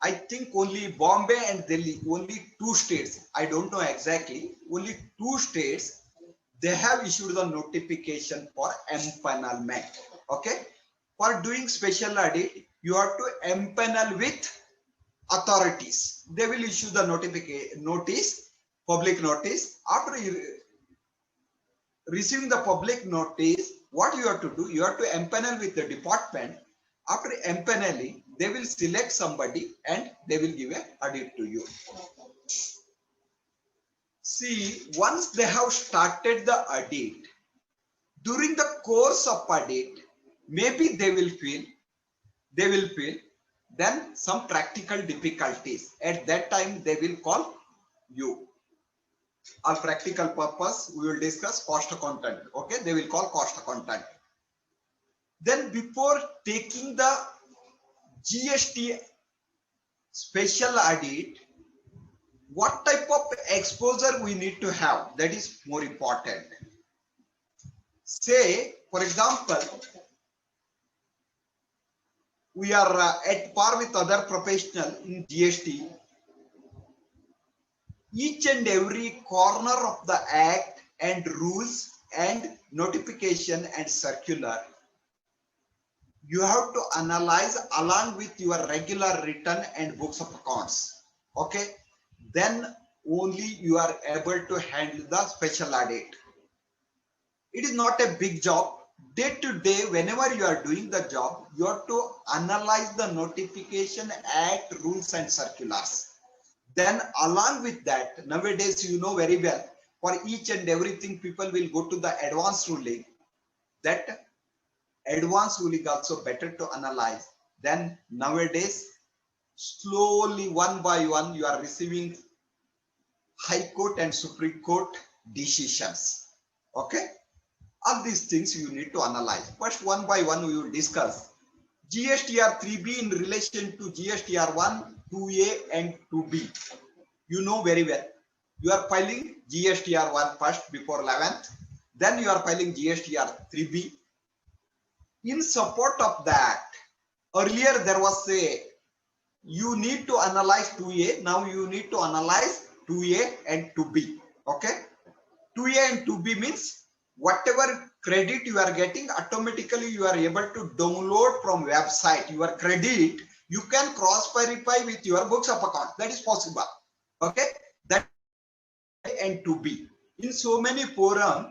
I think only Bombay and Delhi, only two states, I don't know exactly, only two states, they have issued the notification for empanelment. Okay. For doing special audit, you have to empanel with authorities. They will issue the notice, public notice. After receiving the public notice, what you have to do, you have to empanel with the department. After empaneling, they will select somebody and they will give an audit to you. See, once they have started the audit, during the course of audit, maybe they will feel then some practical difficulties. At that time, they will call you. Our practical purpose, we will discuss cost accountant. Okay, they will call cost accountant. Then before taking the GST special audit, what type of exposure we need to have, that is more important. Say, for example, we are at par with other professional in GST. Each and every corner of the act and rules and notification and circular, you have to analyze along with your regular return and books of accounts. Okay, then only you are able to handle the special audit. It is not a big job. Day to day, whenever you are doing the job, you have to analyze the notification, act, rules and circulars. Then along with that, nowadays you know very well, for each and everything people will go to the advanced ruling. That advanced ruling also better to analyze. Then nowadays, slowly one by one, you are receiving High Court and Supreme Court decisions. Okay, all these things you need to analyze. First, one by one, we will discuss GSTR 3B in relation to GSTR 1, 2A and 2B. You know very well. You are filing GSTR 1 first before 11th. Then you are filing GSTR 3B. In support of that, earlier there was a, you need to analyze 2A. Now you need to analyze 2A and 2B. Okay. 2A and 2B means whatever credit you are getting, automatically you are able to download from website. Your credit, you can cross verify with your books of account. That is possible. Okay. That and 2B. In so many forums,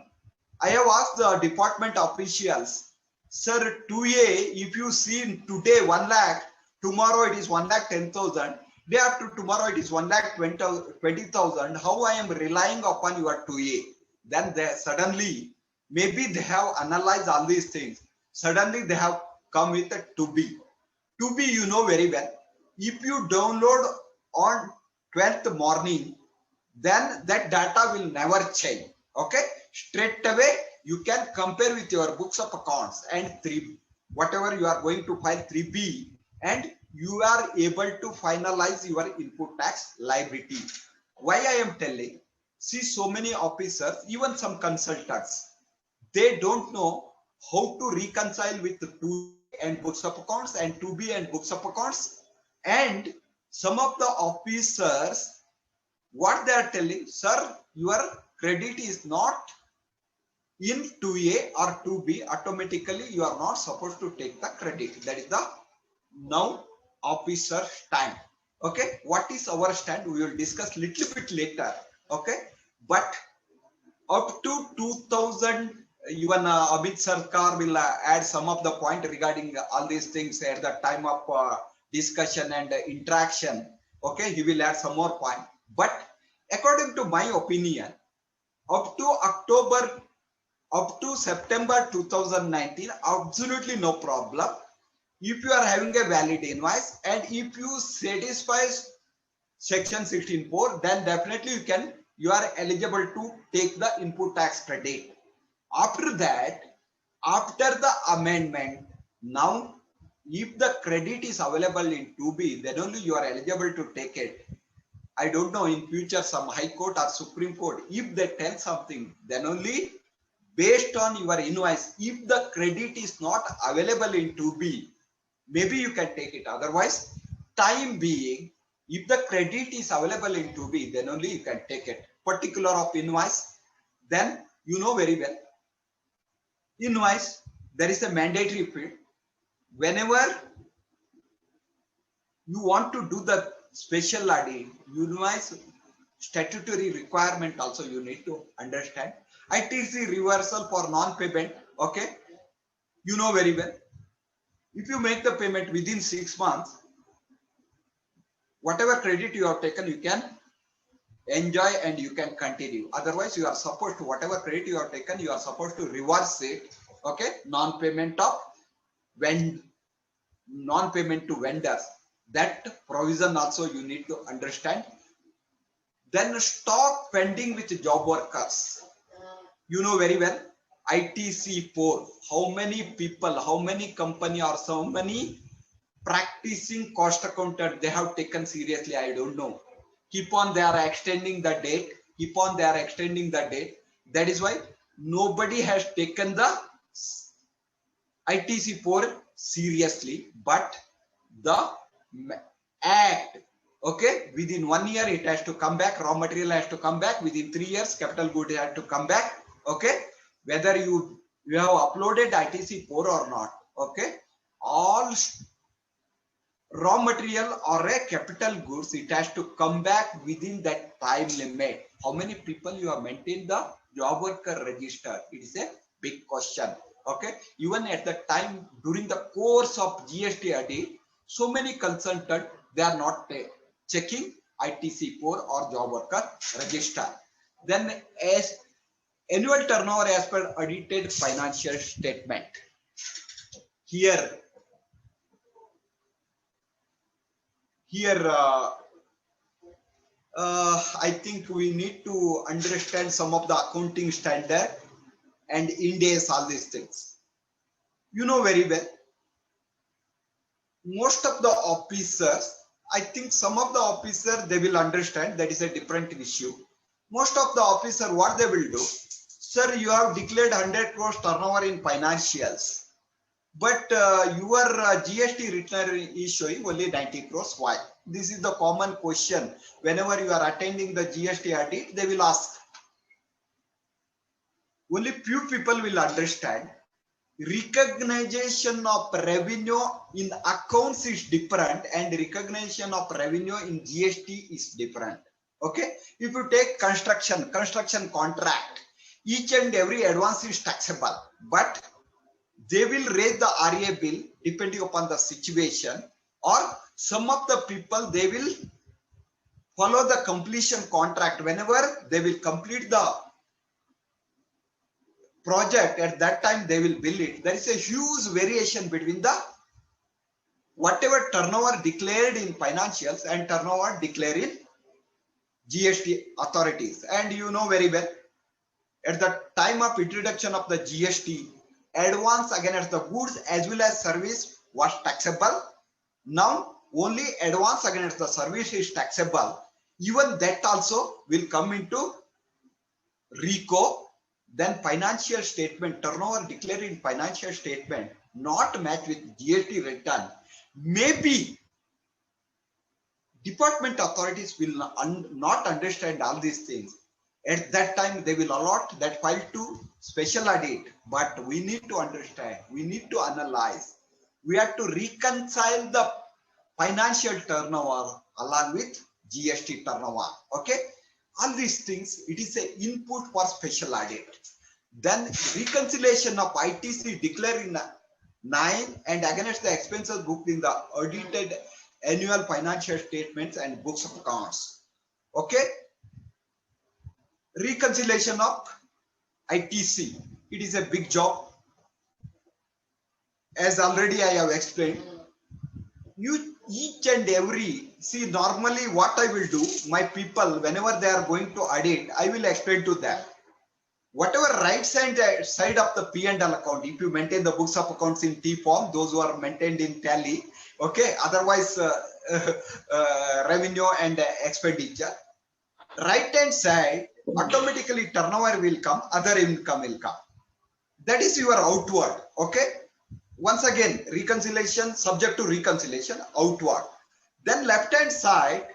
I have asked the department officials, sir, 2A, if you see today 1 lakh, tomorrow it is 1,10,000, day after tomorrow it is 1,20,000, how I am relying upon your 2A? Then they suddenly, maybe they have analyzed all these things. Suddenly they have come with a 2B. 2B, you know very well. If you download on 12th morning, then that data will never change. Okay, straight away you can compare with your books of accounts and 3, whatever you are going to file 3B, and you are able to finalize your input tax liability. Why I am telling, see, so many officers, even some consultants, they don't know how to reconcile with the 2 and books of accounts and 2B and books of accounts. And some of the officers, What they are telling, sir, your credit is not in 2A or 2B, automatically you are not supposed to take the credit. That is the now officer stand. Okay, what is our stand? We will discuss little bit later. Okay, but up to 2000, even Amit Sarkar will add some of the point regarding all these things at the time of discussion and interaction. Okay, he will add some more point. But according to my opinion, up to October, up to September 2019, absolutely no problem. If you are having a valid invoice and if you satisfy section 16.4, then definitely you are eligible to take the input tax credit. After that, after the amendment, now if the credit is available in 2B, then only you are eligible to take it. I don't know, in future some High Court or Supreme Court, if they tell something, then only based on your invoice, if the credit is not available in 2B, maybe you can take it. Otherwise, time being, if the credit is available in 2B, then only you can take it. Particular of invoice, then you know very well. Invoice, there is a mandatory field. Whenever you want to do the special audit, invoice statutory requirement also you need to understand. ITC reversal for non-payment, okay, you know very well. If you make the payment within 6 months, whatever credit you have taken, you can enjoy and you can continue. Otherwise, you are supposed to, whatever credit you have taken, you are supposed to reverse it. Okay, non-payment of non-payment to vendors. That provision also you need to understand. Then stock pending with job workers. You know very well, ITC 4, how many people, how many company or so many practicing cost accountant they have taken seriously, I don't know. Keep on, they are extending the date. Keep on, they are extending the date. That is why nobody has taken the ITC 4 seriously. But the act, okay, within 1 year it has to come back. Raw material has to come back. Within 3 years, capital good has to come back. Okay, whether you have uploaded ITC 4 or not. Okay, all raw material or a capital goods, it has to come back within that time limit. How many people you have maintained the job worker register? It is a big question. Okay, even at the time during the course of GST audit, so many consultants, they are not checking ITC 4 or job worker register. Then as annual turnover as per audited financial statement. Here I think we need to understand some of the accounting standard and Ind AS, all these things. You know very well, most of the officers, I think some of the officers, they will understand that is a different issue. Most of the officers, what they will do, sir, you have declared 100 crores turnover in financials, but your GST return is showing only 90 crores. Why? This is the common question. Whenever you are attending the GST audit, they will ask. Only few people will understand. Recognition of revenue in accounts is different and recognition of revenue in GST is different. Okay, if you take construction contract, each and every advance is taxable, but they will raise the RA bill depending upon the situation, or some of the people, they will follow the completion contract. Whenever they will complete the project, at that time they will bill it. There is a huge variation between the whatever turnover declared in financials and turnover declared in GST authorities. And you know very well, at the time of introduction of the GST, advance against the goods as well as service was taxable. Now only advance against the service is taxable. Even that also will come into RICO. Then financial statement, turnover declared in financial statement not match with GST return, maybe department authorities will not understand all these things. At that time, they will allot that file to special audit. But we need to understand, we need to analyze. We have to reconcile the financial turnover along with GST turnover. Okay, all these things, it is an input for special audit. Then reconciliation of ITC declared in 9 and against the expenses booked in the audited annual financial statements and books of accounts. Okay, reconciliation of ITC, it is a big job. As already I have explained, you each and every, see, normally what I will do, my people, whenever they are going to audit, I will explain to them. Whatever right side of the P&L account, if you maintain the books of accounts in T form, those who are maintained in tally, okay, otherwise revenue and expenditure, right hand side, automatically turnover will come, other income will come. That is your outward. Okay, once again, reconciliation, subject to reconciliation, outward. Then left hand side,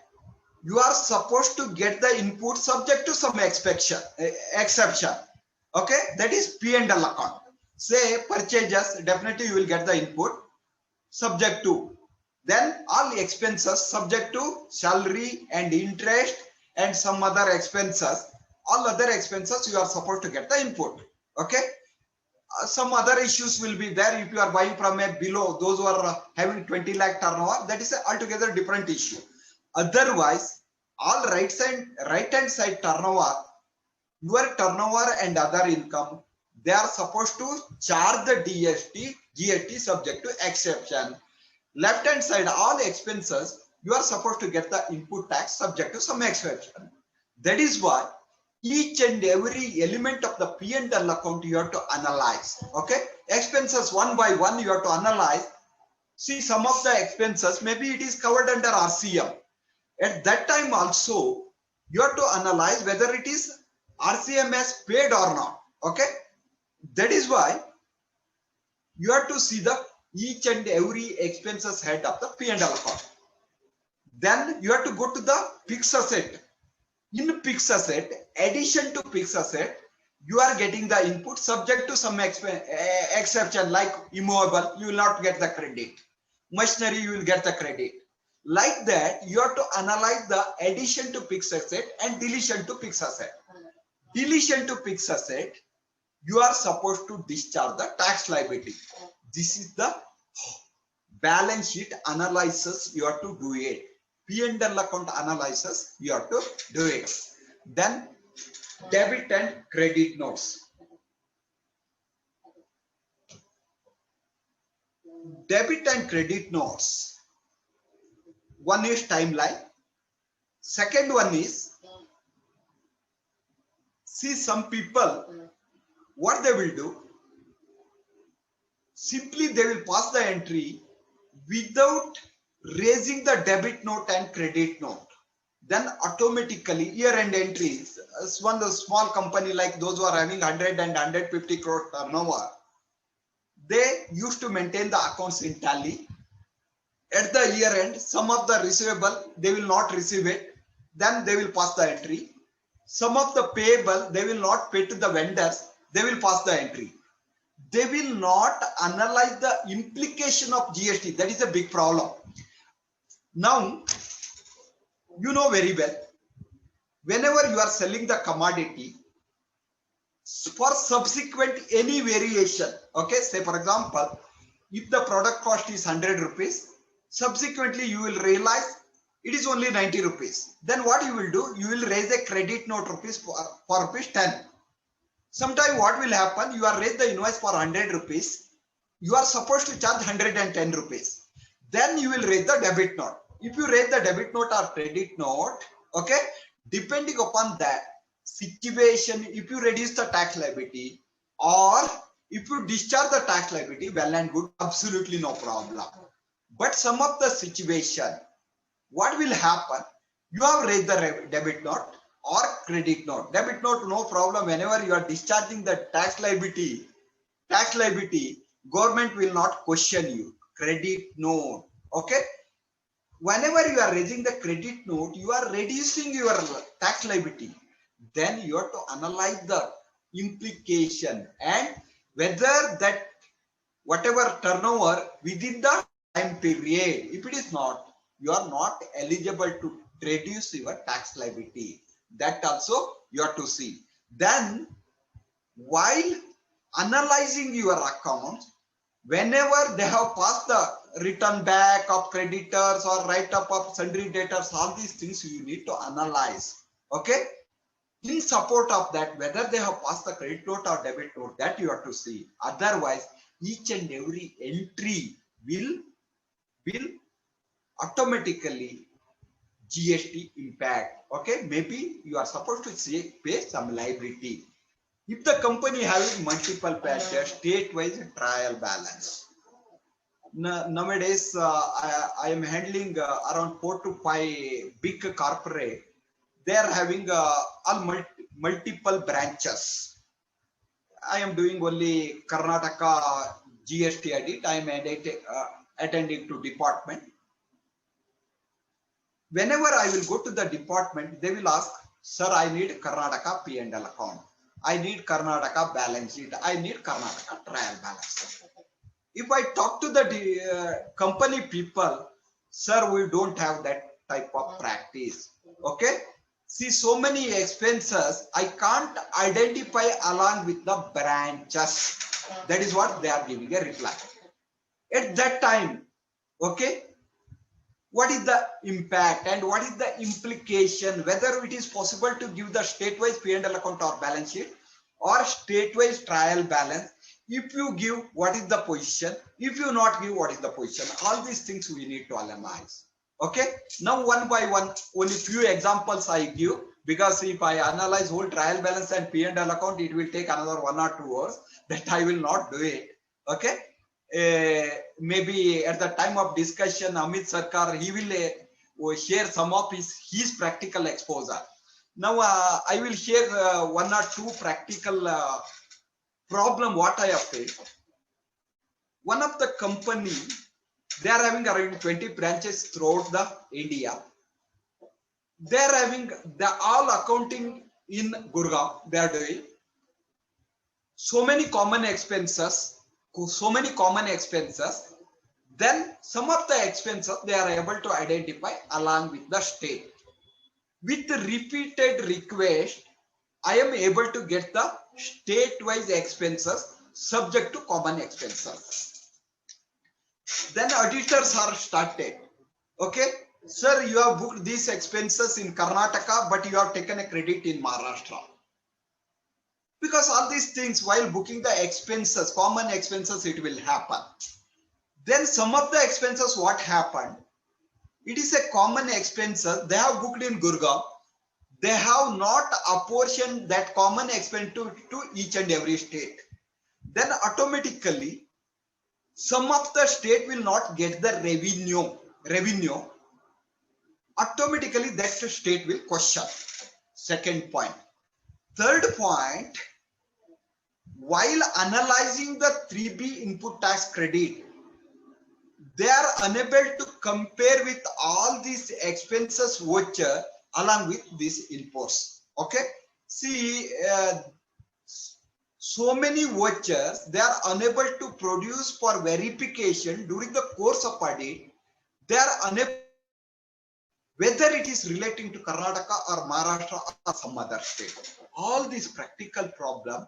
you are supposed to get the input subject to some exception. Okay, that is P&L account. Say purchases, definitely you will get the input subject to. Then all expenses subject to salary and interest and some other expenses. All other expenses you are supposed to get the input. Okay. Some other issues will be there if you are buying from a below, those who are having 20 lakh turnover, that is an altogether different issue. Otherwise, all right hand side turnover, your turnover and other income, they are supposed to charge the GST subject to exception. Left hand side, all expenses, you are supposed to get the input tax subject to some exception. That is why each and every element of the P&L account you have to analyze. Okay, expenses one by one you have to analyze. See, some of the expenses, maybe it is covered under RCM. At that time also, you have to analyze whether it is RCMS paid or not. Okay, that is why you have to see the each and every expenses head of the P&L account. Then you have to go to the fixed asset. In fixed asset, addition to fixed asset, you are getting the input subject to some exception, like immovable, you will not get the credit. Machinery, you will get the credit. Like that, you have to analyze the addition to fixed asset and deletion to fixed asset. Deletion to fixed asset, you are supposed to discharge the tax liability. This is the balance sheet analysis you have to do it. P&L account analysis you have to do it. Then debit and credit notes. Debit and credit notes. One is timeline. Second one is, see, some people, what they will do, simply they will pass the entry without raising the debit note and credit note. Then automatically year-end entries, one small company like those who are having 100 and 150 crore turnover, they used to maintain the accounts in tally. At the year end, some of the receivable, they will not receive it. Then they will pass the entry. Some of the payable, they will not pay to the vendors. They will pass the entry. They will not analyze the implication of GST. That is a big problem. Now, you know very well, whenever you are selling the commodity, for subsequent any variation, okay, say for example, if the product cost is 100 rupees, subsequently you will realize it is only 90 rupees. Then what you will do, you will raise a credit note rupees for rupees 10. Sometime what will happen, you are raised the invoice for 100 rupees, you are supposed to charge 110 rupees. Then you will raise the debit note. If you raise the debit note or credit note, okay, depending upon that situation, if you reduce the tax liability or if you discharge the tax liability, well and good, absolutely no problem. But some of the situation, what will happen, you have raised the debit note or credit note. Debit note, no problem. Whenever you are discharging the tax liability, government will not question you. Credit note, okay. whenever you are raising the credit note, you are reducing your tax liability. Then you have to analyze the implication and whether that whatever turnover within the time period. If it is not, you are not eligible to reduce your tax liability. That also you have to see. Then while analyzing your accounts, whenever they have passed the return back of creditors or write up of sundry debtors, all these things you need to analyze. Okay, in support of that, whether they have passed the credit note or debit note, that you have to see. Otherwise, each and every entry will automatically GST impact. Okay, maybe you are supposed to say, pay some liability. If the company having multiple patches, state-wise trial balance. Nowadays, I am handling around 4 to 5 big corporate. They are having all multiple branches. I am doing only Karnataka GST audit. I am attending to department. Whenever I will go to the department, they will ask, sir, I need Karnataka P&L account. I need Karnataka balance sheet. I need Karnataka trial balance. If I talk to the company people, sir, we don't have that type of practice. Okay. See, so many expenses, I can't identify along with the branches. That is what they are giving a reply. At that time, okay, what is the impact and what is the implication, whether it is possible to give the state-wise P&L account or balance sheet or state-wise trial balance. If you give, what is the position? If you not give, what is the position? All these things we need to analyze. Okay. Now one by one, only few examples I give, because if I analyze whole trial balance and P&L account, it will take another 1 or 2 hours. That I will not do it. Okay. Maybe at the time of discussion, Amit Sarkar, he will share some of his practical exposure. Now I will share 1 or 2 practical problem what I have faced. One of the company, they are having around 20 branches throughout the India. They are having the all accounting in Gurgaon. They are doing so many common expenses. Then some of the expenses they are able to identify along with the state. With the repeated request, I am able to get the state-wise expenses subject to common expenses. Then auditors are started. Okay, sir, you have booked these expenses in Karnataka, but you have taken a credit in Maharashtra. Because all these things, while booking the expenses, common expenses, it will happen. Then some of the expenses, what happened? It is a common expenses. They have booked in Gurgaon. They have not apportioned that common expense to each and every state. Then automatically, some of the state will not get the revenue. Automatically, that state will question. Second point. Third point, while analyzing the 3B input tax credit, they are unable to compare with all these expenses voucher along with these inputs. Okay, see, so many vouchers they are unable to produce for verification during the course of audit. They are unable, whether it is relating to Karnataka or Maharashtra or some other state. All these practical problem,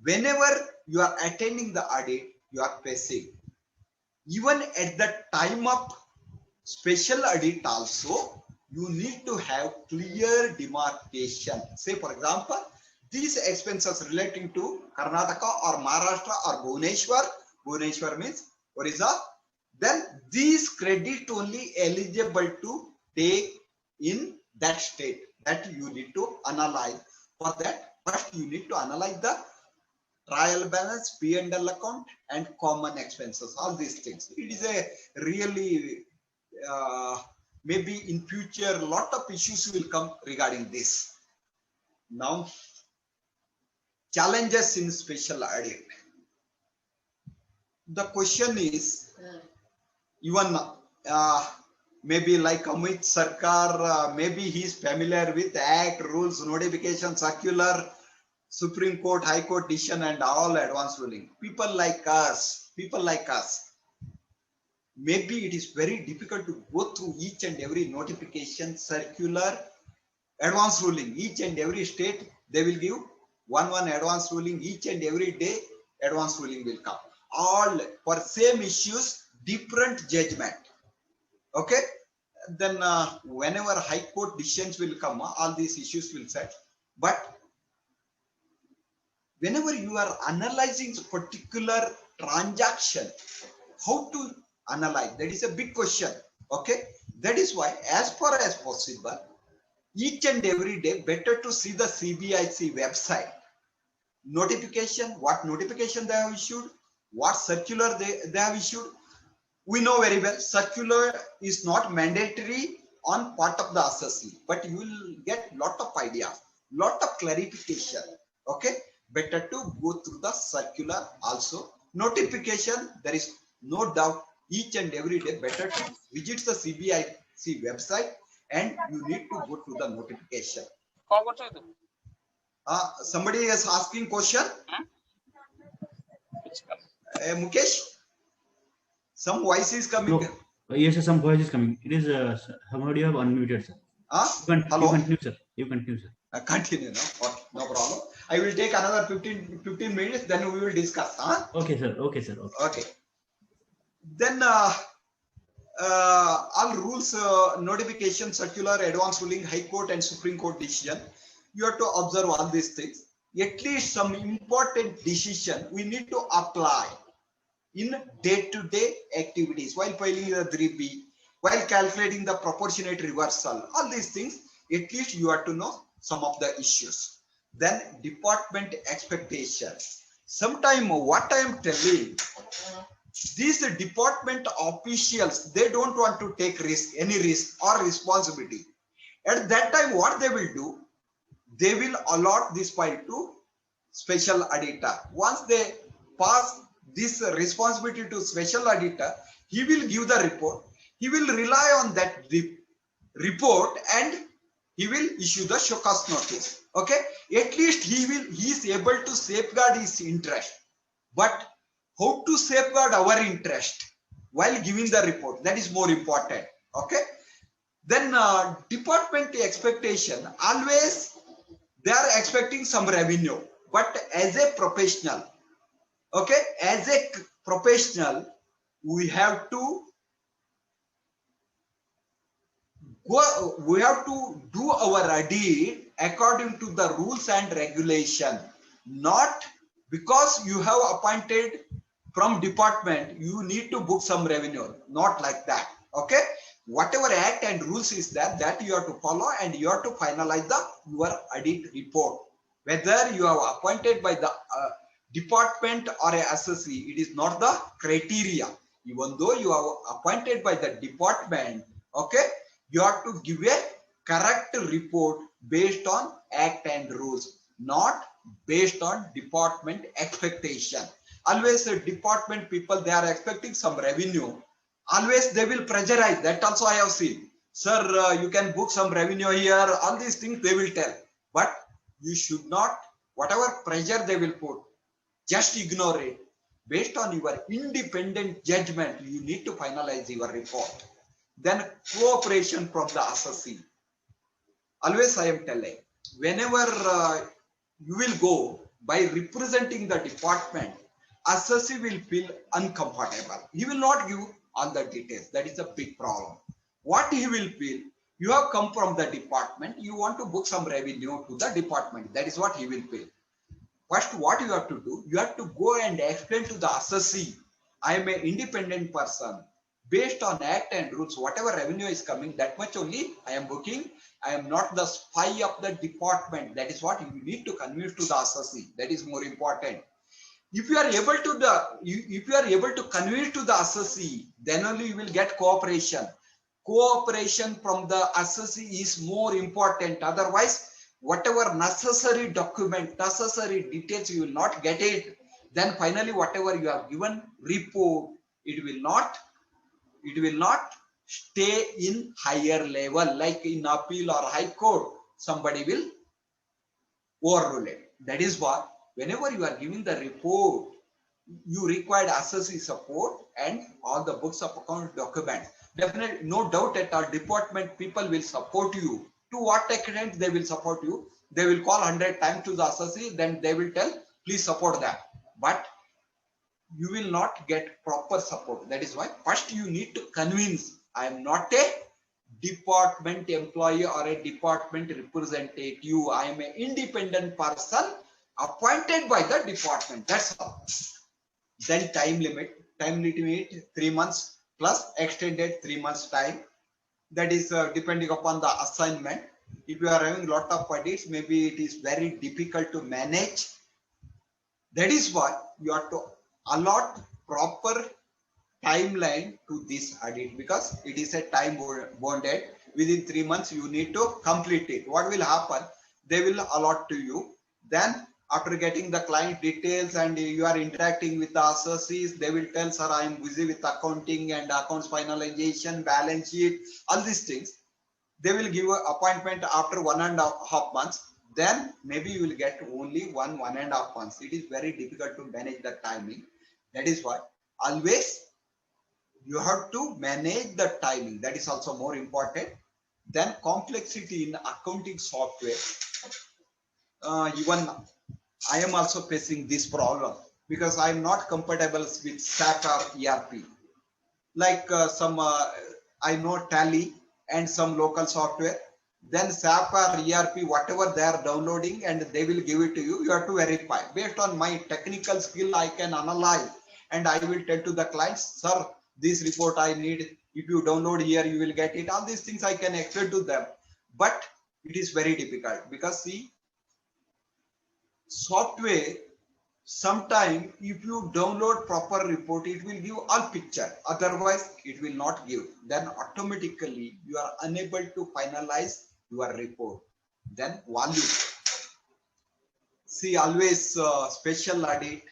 whenever you are attending the audit, you are facing. Even at the time of special audit also, you need to have clear demarcation. Say, for example, these expenses relating to Karnataka or Maharashtra or Bhubaneswar means Orissa, then these credit only eligible to take in that state. That you need to analyze. For that, first you need to analyze the trial balance, P&L account, and common expenses. All these things. It is a really maybe in future a lot of issues will come regarding this. Now, challenges in special audit. The question is, even maybe like Amit Sarkar, maybe he's familiar with Act, rules, notification, circular, Supreme Court, High Court decision, and all advanced ruling. People like us, maybe it is very difficult to go through each and every notification, circular, advanced ruling. Each and every state, they will give one advanced ruling. Each and every day, advanced ruling will come. All for same issues, different judgment. Okay. Then whenever High Court decisions will come, all these issues will set. But whenever you are analyzing particular transaction, how to analyze? That is a big question. Okay. That is why, as far as possible, each and every day, better to see the CBIC website. Notification, what notification they have issued, what circular they have issued. We know very well, circular is not mandatory on part of the assessee, but you will get lot of ideas, lot of clarification. Okay, better to go through the circular also. Notification, there is no doubt, each and every day better to visit the CBIC website and you need to go to the notification. Somebody is asking question. Mukesh, some voice is coming. No. Yes, sir, some voice is coming. It is somebody you have unmuted, sir. Hello? You continue, sir. You continue, sir. Continue, no? Okay, no problem. I will take another 15 minutes, then we will discuss. Okay, sir. Okay, sir. Okay. Then all rules, notification, circular, advance ruling, High Court and Supreme Court decision, you have to observe all these things. At least some important decision we need to apply in day-to-day activities, while filing the 3B, while calculating the proportionate reversal, all these things, at least you have to know some of the issues. Then department expectation. Sometime what I am telling, these department officials, they don't want to take risk, any risk or responsibility. At that time, what they will do, they will allot this file to special auditor. Once they pass this responsibility to special auditor, he will give the report. He will rely on that report and he will issue the show cause notice. Okay, at least he is able to safeguard his interest. But how to safeguard our interest while giving the report, that is more important. Okay, then department expectation, always they are expecting some revenue, but as a professional, okay, as a professional, we have to go, we have to do our audit according to the rules and regulation, not because you have appointed from department, you need to book some revenue, not like that. Okay, whatever act and rules is that you have to follow and you have to finalize your audit report. Whether you are appointed by the department or a assessee, it is not the criteria. Even though you are appointed by the department, okay, you have to give a correct report based on act and rules, not based on department expectation. Always department people, they are expecting some revenue. Always they will pressurize. That also I have seen. Sir, you can book some revenue here. All these things they will tell. But you should not, whatever pressure they will put, just ignore it. Based on your independent judgment, you need to finalize your report. Then cooperation from the assessee. Always I am telling, whenever you will go by representing the department, assessee will feel uncomfortable. He will not give all the details. That is a big problem. What he will feel, you have come from the department, you want to book some revenue to the department. That is what he will feel. First, what you have to do, you have to go and explain to the assessee, I am an independent person. Based on act and rules, whatever revenue is coming, that much only I am booking. I am not the spy of the department. That is what you need to convince to the assessee. That is more important. If you are able to convince to the assessee, then only you will get cooperation. Cooperation from the assessee is more important. Otherwise, whatever necessary document, necessary details, you will not get it. Then finally, whatever you have given report, it will not stay in higher level, like in appeal or high court, somebody will overrule it. That is why whenever you are giving the report, you require assessee support and all the books of account documents. Definitely, no doubt at all, department people will support you. To what extent they will support you? They will call 100 times to the assessee, then they will tell, please support them. But you will not get proper support. That is why first you need to convince, I am not a department employee or a department representative. I am an independent person appointed by the department. That's all. Then time limit 3 months plus extended 3 months time. That is depending upon the assignment. If you are having a lot of audits, maybe it is very difficult to manage. That is why you have to allot proper timeline to this audit, because it is a time bonded. Within 3 months you need to complete it. What will happen? They will allot to you. Then after getting the client details and you are interacting with the associates, they will tell, sir, I am busy with accounting and accounts finalization, balance sheet, all these things. They will give an appointment after 1.5 months. Then maybe you will get only 1.5 months. It is very difficult to manage the timing. That is why always you have to manage the timing. That is also more important. Then complexity in accounting software. Even I am also facing this problem because I am not compatible with SAP or ERP. Like I know Tally and some local software. Then SAP or ERP, whatever they are downloading, and they will give it to you. You have to verify. Based on my technical skill, I can analyze and I will tell to the clients, sir, this report I need. If you download here, you will get it. All these things I can explain to them. But it is very difficult because see, software, sometime if you download proper report, it will give all picture. Otherwise, it will not give. Then automatically you are unable to finalize your report. Then value. See, always special audit,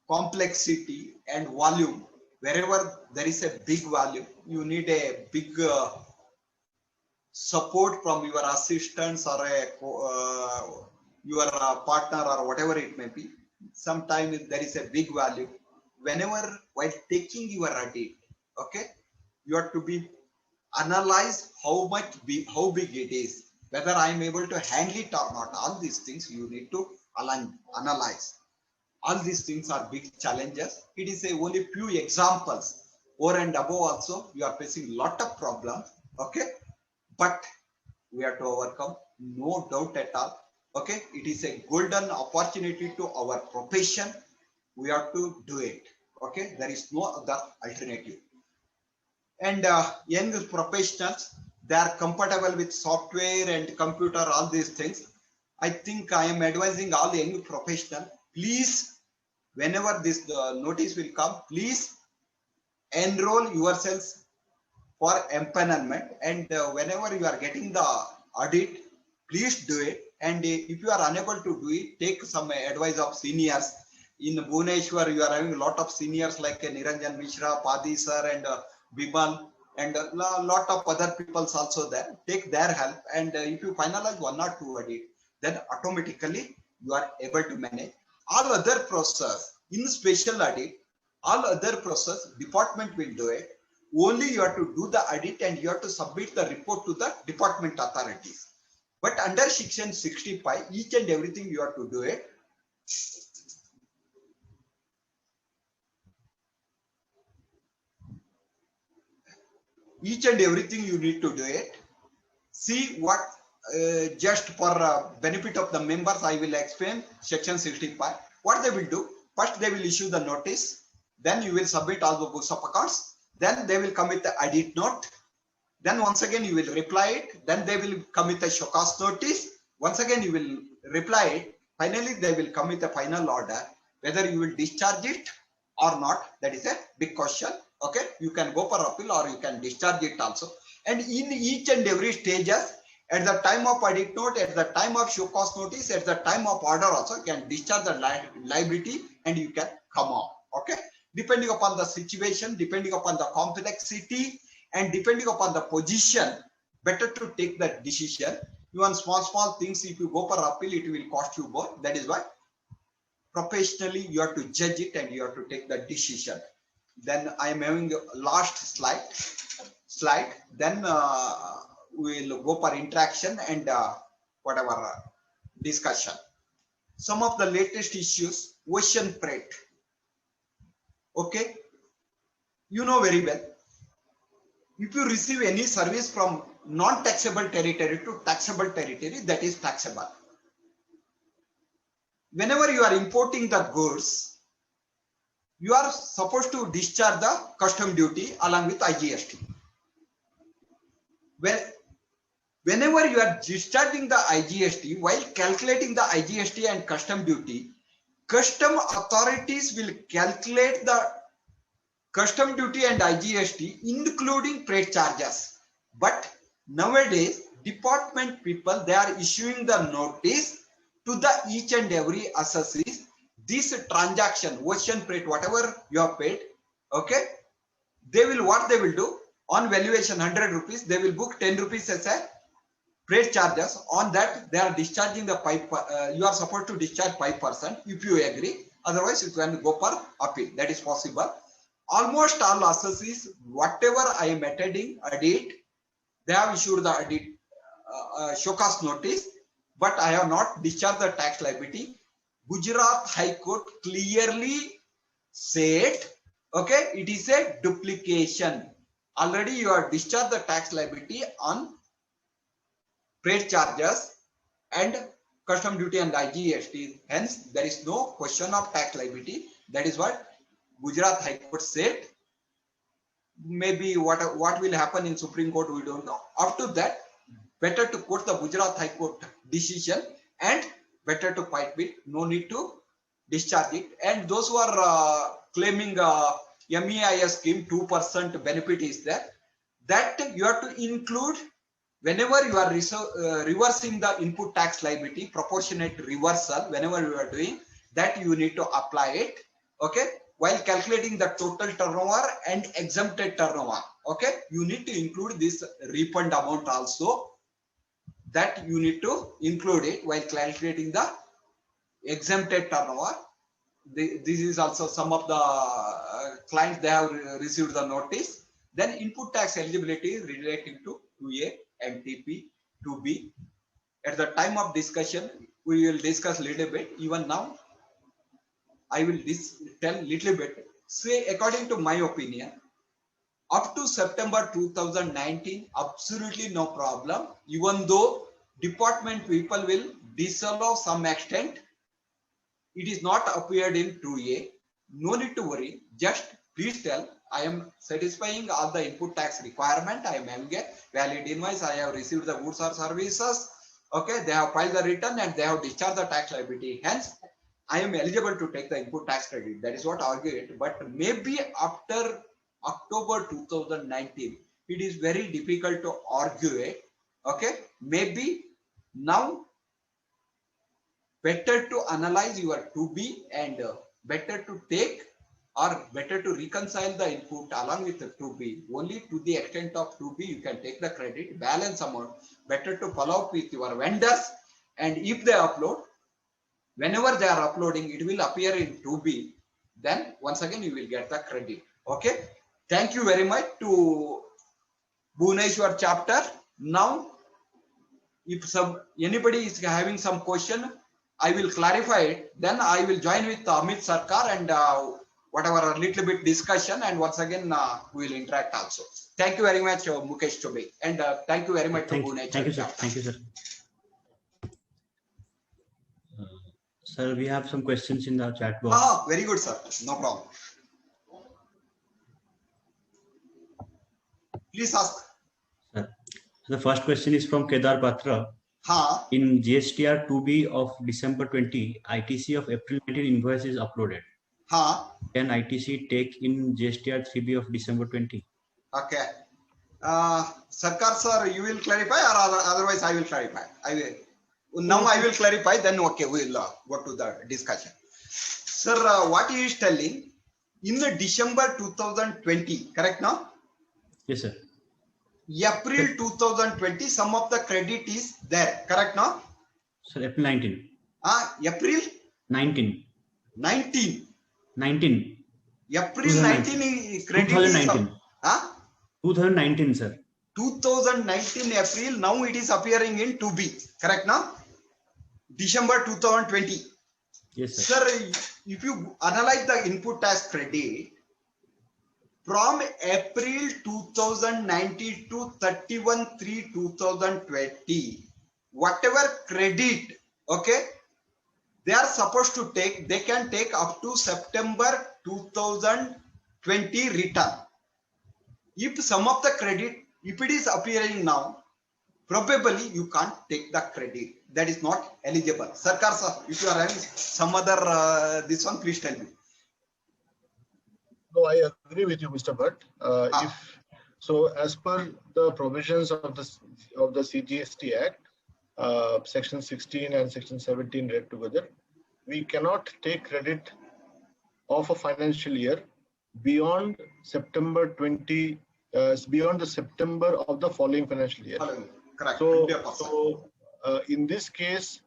complexity and volume. Wherever there is a big value, you need a big support from your assistants or your partner or whatever it may be. Sometimes there is a big value. Whenever while taking your audit, okay, you have to be analyze how big it is, whether I am able to handle it or not. All these things you need to analyze. All these things are big challenges. It is only few examples. Over and above also, you are facing lot of problems. Okay, but we have to overcome, no doubt at all. Okay, it is a golden opportunity to our profession. We have to do it. Okay, there is no other alternative. And young professionals, they are compatible with software and computer, all these things. I think I am advising all young professionals, please, whenever this notice will come, please enroll yourselves for empanelment. And whenever you are getting the audit, please do it. And if you are unable to do it, take some advice of seniors. In Bhubaneswar, you are having a lot of seniors like Niranjan Mishra, Padi sir, and Bimal, and a lot of other people also there. Take their help, and if you finalize 1 or 2 audit, then automatically you are able to manage. All other process in special audit, all other process department will do it. Only you have to do the audit and you have to submit the report to the department authorities. But under section 65, each and everything you have to do it. Each and everything you need to do it. See what, just for benefit of the members, I will explain section 65. What they will do, first they will issue the notice, then you will submit all the books of accounts, then they will come with the audit note, then once again you will reply it, then they will come with a show cause notice, once again you will reply it, finally they will come with a final order. Whether you will discharge it or not, that is a big question. Okay, you can go for appeal or you can discharge it also. And in each and every stages, at the time of audit note, at the time of show cause notice, at the time of order also, you can discharge the liability and you can come out. Okay, depending upon the situation, depending upon the complexity and depending upon the position, better to take that decision. Even small things, if you go for appeal, it will cost you more. That is why professionally you have to judge it and you have to take the decision. Then I am having the last slide. Then we will go for interaction and whatever discussion. Some of the latest issues, ocean freight. Okay, you know very well. If you receive any service from non-taxable territory to taxable territory, that is taxable. Whenever you are importing the goods, you are supposed to discharge the custom duty along with IGST. Whenever you are discharging the IGST, while calculating the IGST and custom duty, custom authorities will calculate the custom duty and IGST including freight charges. But nowadays, department people, they are issuing the notice to the each and every assessees. This transaction, ocean freight, whatever you have paid, okay, what they will do, on valuation 100 rupees, they will book 10 rupees as a freight charges. On that, they are discharging the 5%. You are supposed to discharge 5% if you agree. Otherwise, you can go for appeal. That is possible. Almost all assessees, whatever I am attending audit, they have issued the audit show cause notice, but I have not discharged the tax liability. Gujarat High Court clearly said, okay, it is a duplication. Already you have discharged the tax liability on freight charges and custom duty and IGST. Hence, there is no question of tax liability. That is what Gujarat High Court said. Maybe what will happen in Supreme Court, we don't know. After that, better to quote the Gujarat High Court decision and better to fight with. No need to discharge it. And those who are claiming MEIS scheme 2% benefit is there, that you have to include whenever you are reversing the input tax liability, proportionate reversal, whenever you are doing that, you need to apply it. Okay, while calculating the total turnover and exempted turnover, okay, you need to include this refund amount also. That you need to include it while calculating the exempted turnover. This is also some of the clients, they have received the notice. Then input tax eligibility relating to 2A and TP 2B. At the time of discussion, we will discuss a little bit. Even now, I will tell a little bit. Say, according to my opinion, up to September 2019, absolutely no problem. Even though department people will disallow some extent, it is not appeared in 2A. No need to worry. Just please tell, I am satisfying all the input tax requirement. I am having a valid invoice. I have received the goods or services. Okay, they have filed the return and they have discharged the tax liability. Hence, I am eligible to take the input tax credit. That is what I argued. But maybe after October 2019, it is very difficult to argue it. Okay, maybe now better to analyze your 2B and better to take or better to reconcile the input along with the 2B. Only to the extent of 2B you can take the credit, balance amount. Better to follow up with your vendors, and if they upload, whenever they are uploading, it will appear in 2B. Then once again you will get the credit. Okay. Thank you very much to Bhubaneswar chapter. Now, if anybody is having some question, I will clarify it. Then I will join with Amit Sarkar and whatever a little bit discussion, and once again we will interact also. Thank you very much, Mukesh Chobe, and thank you very much to Bhubaneswar. Thank you, sir. Thank you, sir. Sir, we have some questions in the chat box. Ah, very good, sir. No problem. Please ask. Sir, the first question is from Kedar Patra. In GSTR 2B of December 20, ITC of April 19 invoice is uploaded. Can ITC take in GSTR 3B of December 20? Okay. Sarkar sir, you will clarify, or otherwise I will clarify? Now I will clarify, then okay, we will go to the discussion. Sir, what he is telling, in the December 2020, correct now? Yes, sir. April 2020, some of the credit is there, correct now? Sir, April 19. April 19. 19. 19. April 19 credit 2019. is 2019, sir. 2019 April, now it is appearing in 2B, correct now? December 2020. Yes, sir. Sir, if you analyze the input tax credit, from April 2019 to 31/3/2020, whatever credit, okay, they are supposed to take, they can take up to September 2020 return. If some of the credit, if it is appearing now, probably you can't take the credit. That is not eligible. Sarkar sir, if you are having some other this one, please tell me. No, I agree with you, Mr. Bhatt. If so, as per the provisions of the CGST Act, Section 16 and Section 17 read together, we cannot take credit of a financial year beyond September 20, beyond the September of the following financial year. Correct. So in this case,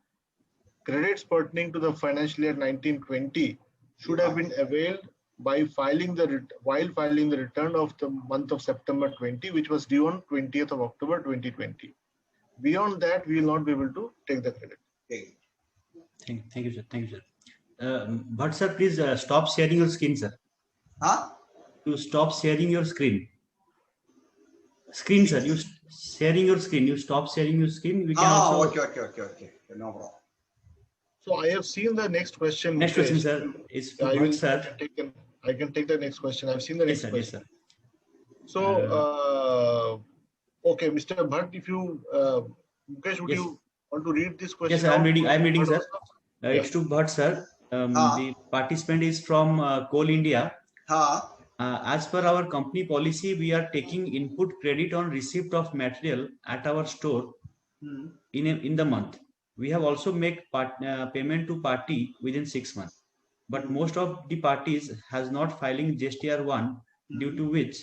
credits pertaining to the financial year 1920 should have been availed by filing the return of the month of September 20, which was due on 20th of October 2020. Beyond that, we will not be able to take the credit. Thank you, sir. Thank you, sir. But sir, please stop sharing your screen, sir. You stop sharing your screen. Screen, sir. You sharing your screen. You stop sharing your screen. We can also. Okay. No problem. So I have seen the next question. Next question, sir, is to Bhatt, sir. I can take the next question. I've seen the next question. Yes, sir. So, okay, Mr. Bhatt, if you, Mukesh, would you want to read this question? Yes, sir, I'm reading, sir. It's to Bhatt, sir. The participant is from Coal India. As per our company policy, we are taking input credit on receipt of material at our store in the month. We have also made payment to party within 6 months. But most of the parties has not filing GSTR1, due to which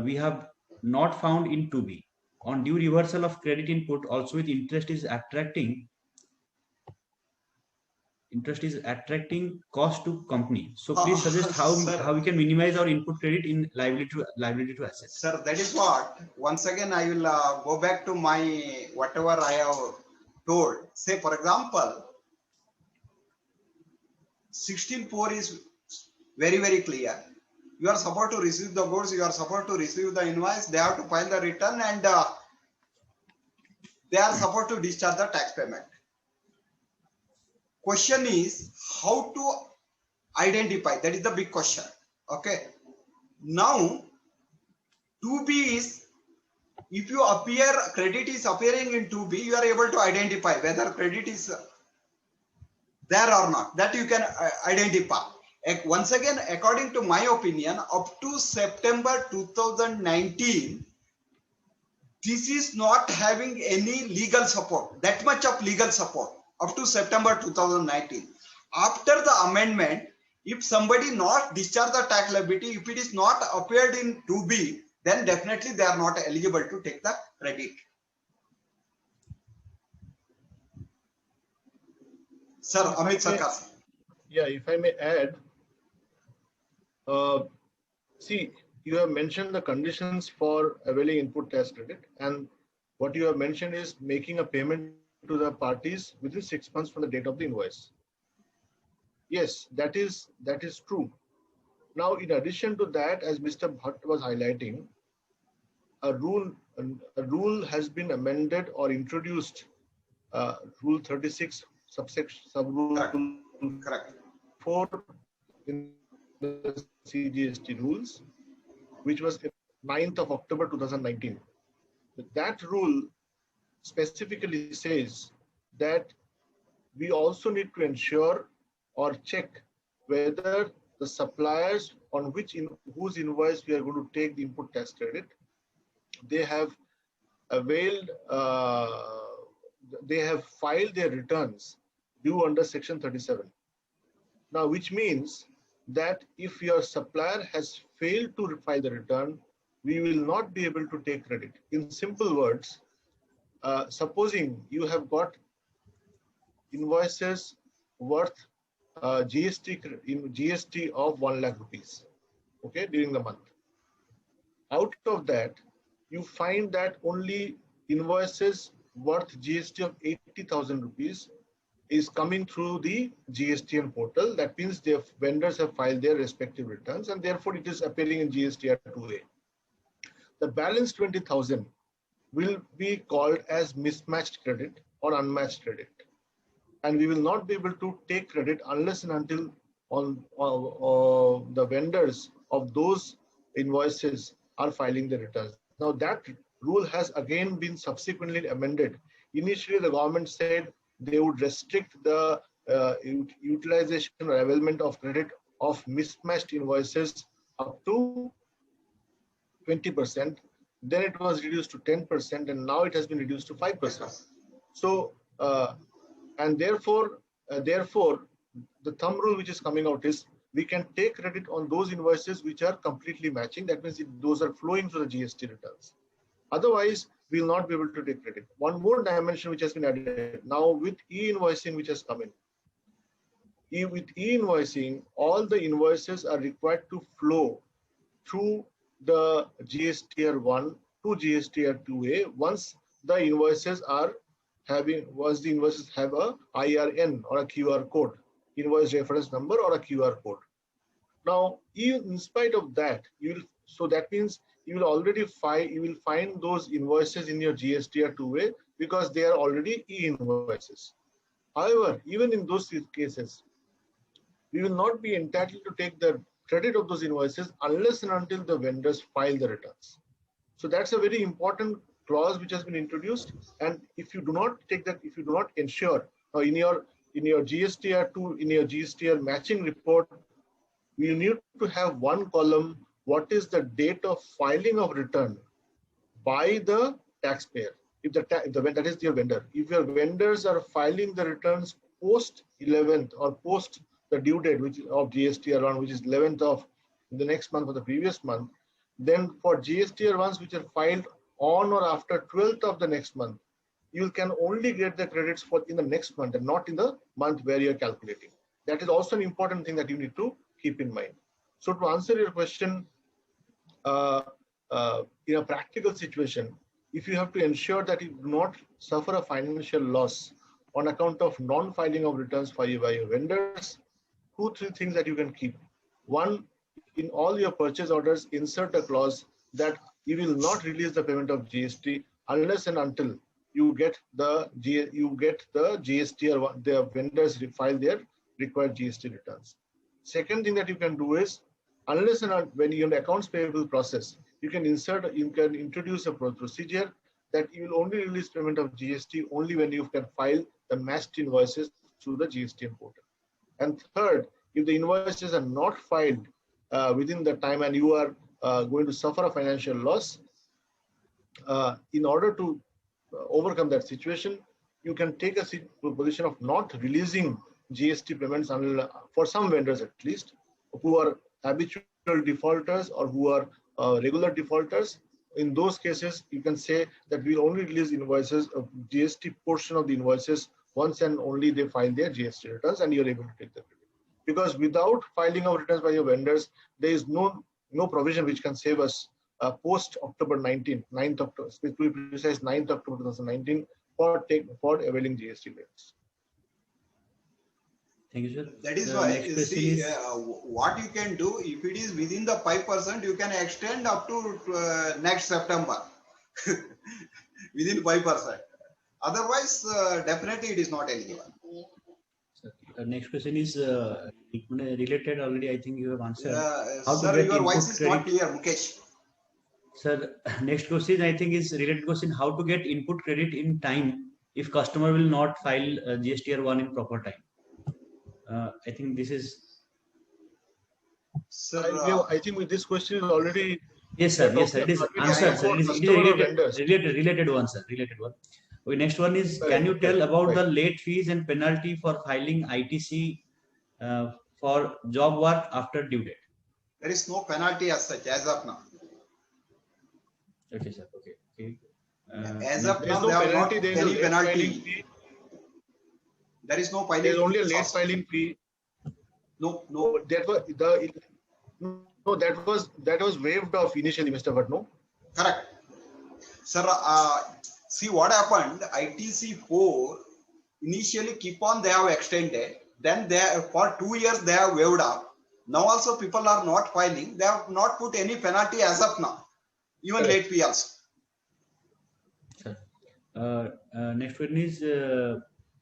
we have not found in 2B. On due reversal of credit input, also with interest is attracting cost to company. So please suggest how we can minimize our input credit in liability to assets. Sir, that is what. Once again, I will go back to my whatever I have told. Say, for example, 16.4 is very, very clear. You are supposed to receive the goods, you are supposed to receive the invoice, they have to file the return, and they are supposed to discharge the tax payment. Question is how to identify. That is the big question. Okay. Now, 2B is, if you appear, credit is appearing in 2B, you are able to identify whether credit is there or not. That you can identify. Once again, according to my opinion, up to September 2019, this is not having any legal support, that much of legal support, up to September 2019. After the amendment, if somebody not discharge the tax liability, if it is not appeared in 2B, then definitely they are not eligible to take the credit. Sir, Amit Sarkar. Yeah, if I may add, see, you have mentioned the conditions for availing input tax credit, and what you have mentioned is making a payment to the parties within 6 months from the date of the invoice. Yes, that is true. Now, in addition to that, as Mr. Bhatt was highlighting, a rule has been amended or introduced, Rule 36, subrule 4 in the CGST rules, which was 9th of October 2019. That rule specifically says that we also need to ensure or check whether the suppliers on whose invoice we are going to take the input tax credit, they have availed, they have filed their returns due under Section 37. Now, which means that if your supplier has failed to file the return, we will not be able to take credit. In simple words, supposing you have got invoices worth GST of 1 lakh rupees, okay, during the month. Out of that, you find that only invoices worth GST of 80,000 rupees is coming through the GSTN portal. That means their vendors have filed their respective returns and therefore it is appearing in GSTR 2A. The balance 20,000 will be called as mismatched credit or unmatched credit. And we will not be able to take credit unless and until the vendors of those invoices are filing the returns. Now that rule has again been subsequently amended. Initially, the government said they would restrict the utilization or availment of credit of mismatched invoices up to 20%. Then it was reduced to 10%, and now it has been reduced to 5%. So, and therefore, the thumb rule which is coming out is we can take credit on those invoices which are completely matching. That means those are flowing through the GST returns. Otherwise, we will not be able to take credit. One more dimension which has been added now with e-invoicing which has come in. With e-invoicing, all the invoices are required to flow through the GSTR 1 to GSTR 2A once the invoices have a IRN or a QR code, invoice reference number or a QR code. Now, even in spite of that, so that means you will find those invoices in your GSTR 2A because they are already e-invoices. However, even in those cases, we will not be entitled to take the credit of those invoices unless and until the vendors file the returns. So that's a very important clause which has been introduced. And if you do not take that, if you do not ensure in your GSTR2, in your GSTR matching report, you need to have one column, what is the date of filing of return by the taxpayer. If that is your vendor. If your vendors are filing the returns post 11th or post the due date which is of GSTR1, which is 11th of the next month or the previous month, then for GSTR1s which are filed on or after 12th of the next month, you can only get the credits for in the next month and not in the month where you're calculating. That is also an important thing that you need to keep in mind. So to answer your question, in a practical situation, if you have to ensure that you do not suffer a financial loss on account of non-filing of returns by your vendors, 2-3 things that you can keep. One, in all your purchase orders, insert a clause that you will not release the payment of GST unless and until you get the GST or the vendors file their required GST returns. Second thing that you can do is, unless and until when you in the accounts payable process, you can introduce a procedure that you will only release payment of GST only when you can file the matched invoices through the GST portal. And third, if the invoices are not filed within the time and you are going to suffer a financial loss, in order to overcome that situation, you can take a position of not releasing GST payments for some vendors at least, who are habitual defaulters or who are regular defaulters. In those cases, you can say that we'll only release invoices of GST portion of the invoices once and only they file their GST returns and you're able to take the credit. Because without filing of returns by your vendors, there is no provision which can save us post October 19th, 9th October, to be precise, 9th October 2019 for availing GST rates. Thank you, sir. That is why, see, what you can do, if it is within the 5%, you can extend up to next September, within 5%. Otherwise, definitely it is not eligible. Next question is related already. I think you have answered. Sir, your voice is not clear, Mukesh. Sir, next question I think is related question. How to get input credit in time if customer will not file GSTR1 in proper time? I think this is. Sir, I think with this question is already. Yes, sir. Yes, sir. It is answered, sir. It is related one, sir. Related one. Okay, next one is, can you tell about the late fees and penalty for filing ITC for job work after due date? There is no penalty as such as of now. Okay, sir. Okay. Okay. As of There is now, no they have not penalty. There is a any late filing penalty. fee. There is no There is only a fees late also. filing fee. No, No, no. but that was waived off initially, Mr. Bhatno. Correct. Sir, see what happened, ITC 4 initially keep on they have extended, then they for 2 years they have waived off. Now also people are not filing, they have not put any penalty as of now, even Correct. late fee also. Sir. Next one is,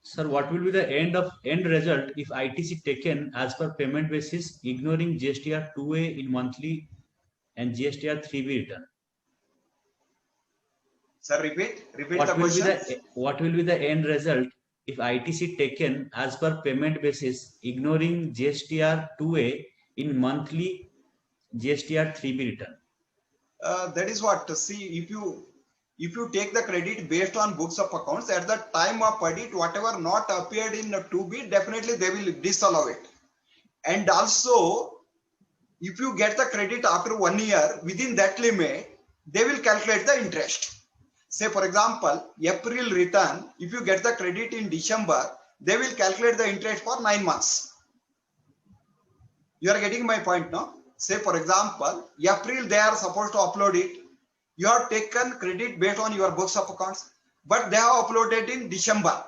sir, what will be the end result if ITC taken as per payment basis, ignoring GSTR 2A in monthly and GSTR 3B return? Sir, repeat the question. What will be the end result if ITC taken as per payment basis, ignoring GSTR 2A in monthly GSTR 3B return? That is what, see, if you take the credit based on books of accounts at the time of audit, whatever not appeared in 2B, definitely they will disallow it. And also, if you get the credit after 1 year, within that limit, they will calculate the interest. Say, for example, April return, if you get the credit in December, they will calculate the interest for 9 months. You are getting my point, no? Say, for example, April, they are supposed to upload it. You have taken credit based on your books of accounts, but they have uploaded in December.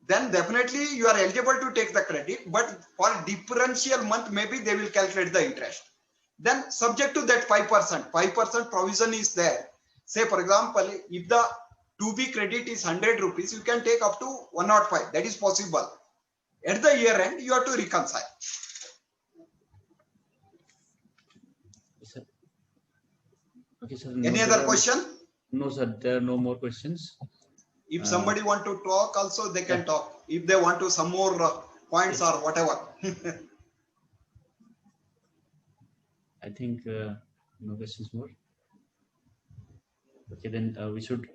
Then definitely you are eligible to take the credit, but for differential month, maybe they will calculate the interest. Then subject to that 5% provision is there. Say, for example, if the 2B credit is 100 rupees, you can take up to 105. That is possible. At the year end, you have to reconcile. Sir. Okay, sir. Any other question? No, sir. There are no more questions. If somebody want to talk also, they can talk. If they want to some more points or whatever. I think no questions more. Okay, then we should.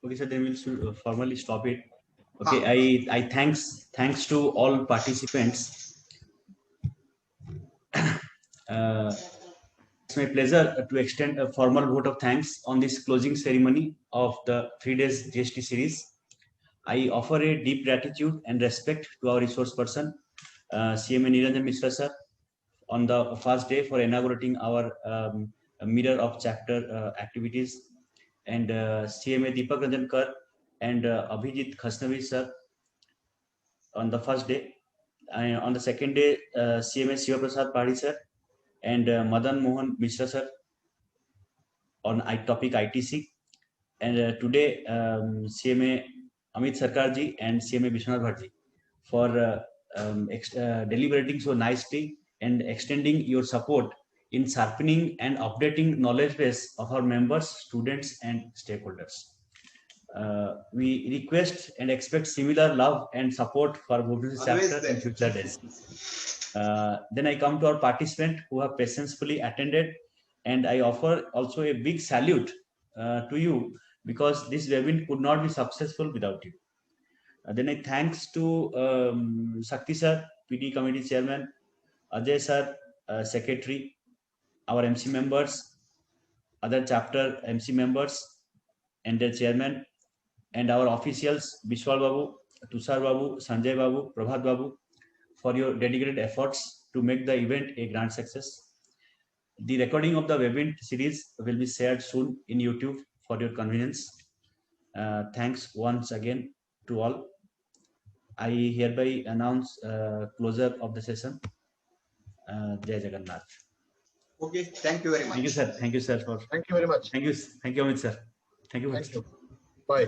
Okay, so then we'll formally stop it. Okay, I thanks to all participants. It's my pleasure to extend a formal vote of thanks on this closing ceremony of the 3 days GST series. I offer a deep gratitude and respect to our resource person, CMA Niranjan Mishra sir, on the first day for inaugurating our mirror of chapter activities, and CMA Deepak Ranjan Kar and Abhijit Khasnavi sir on the first day. On the second day, CMA Shiva Prasad Pahari sir and Madan Mohan Mishra sir on topic ITC. And today, CMA Amit Sarkarji and CMA Vishwanath Bharji for deliberating so nicely and extending your support in sharpening and updating knowledge base of our members, students, and stakeholders. We request and expect similar love and support for Bhubaneswar chapter in future days. Then I come to our participants who have patiently attended, and I offer also a big salute to you, because this webinar could not be successful without you. Then I thanks to Shakti sir, PD committee chairman, Ajay sir, secretary, our MC members, other chapter MC members and their chairman, and our officials, Bishwal Babu, Tushar Babu, Sanjay Babu, Prabhat Babu, for your dedicated efforts to make the event a grand success. The recording of the webinar series will be shared soon in YouTube for your convenience. Thanks once again to all. I hereby announce closure of the session. Jai Jagannath. Okay, thank you very much. Thank you, sir. Thank you, sir. Thank you very much. Thank you, Amit sir. Thank you. Thank you. Bye.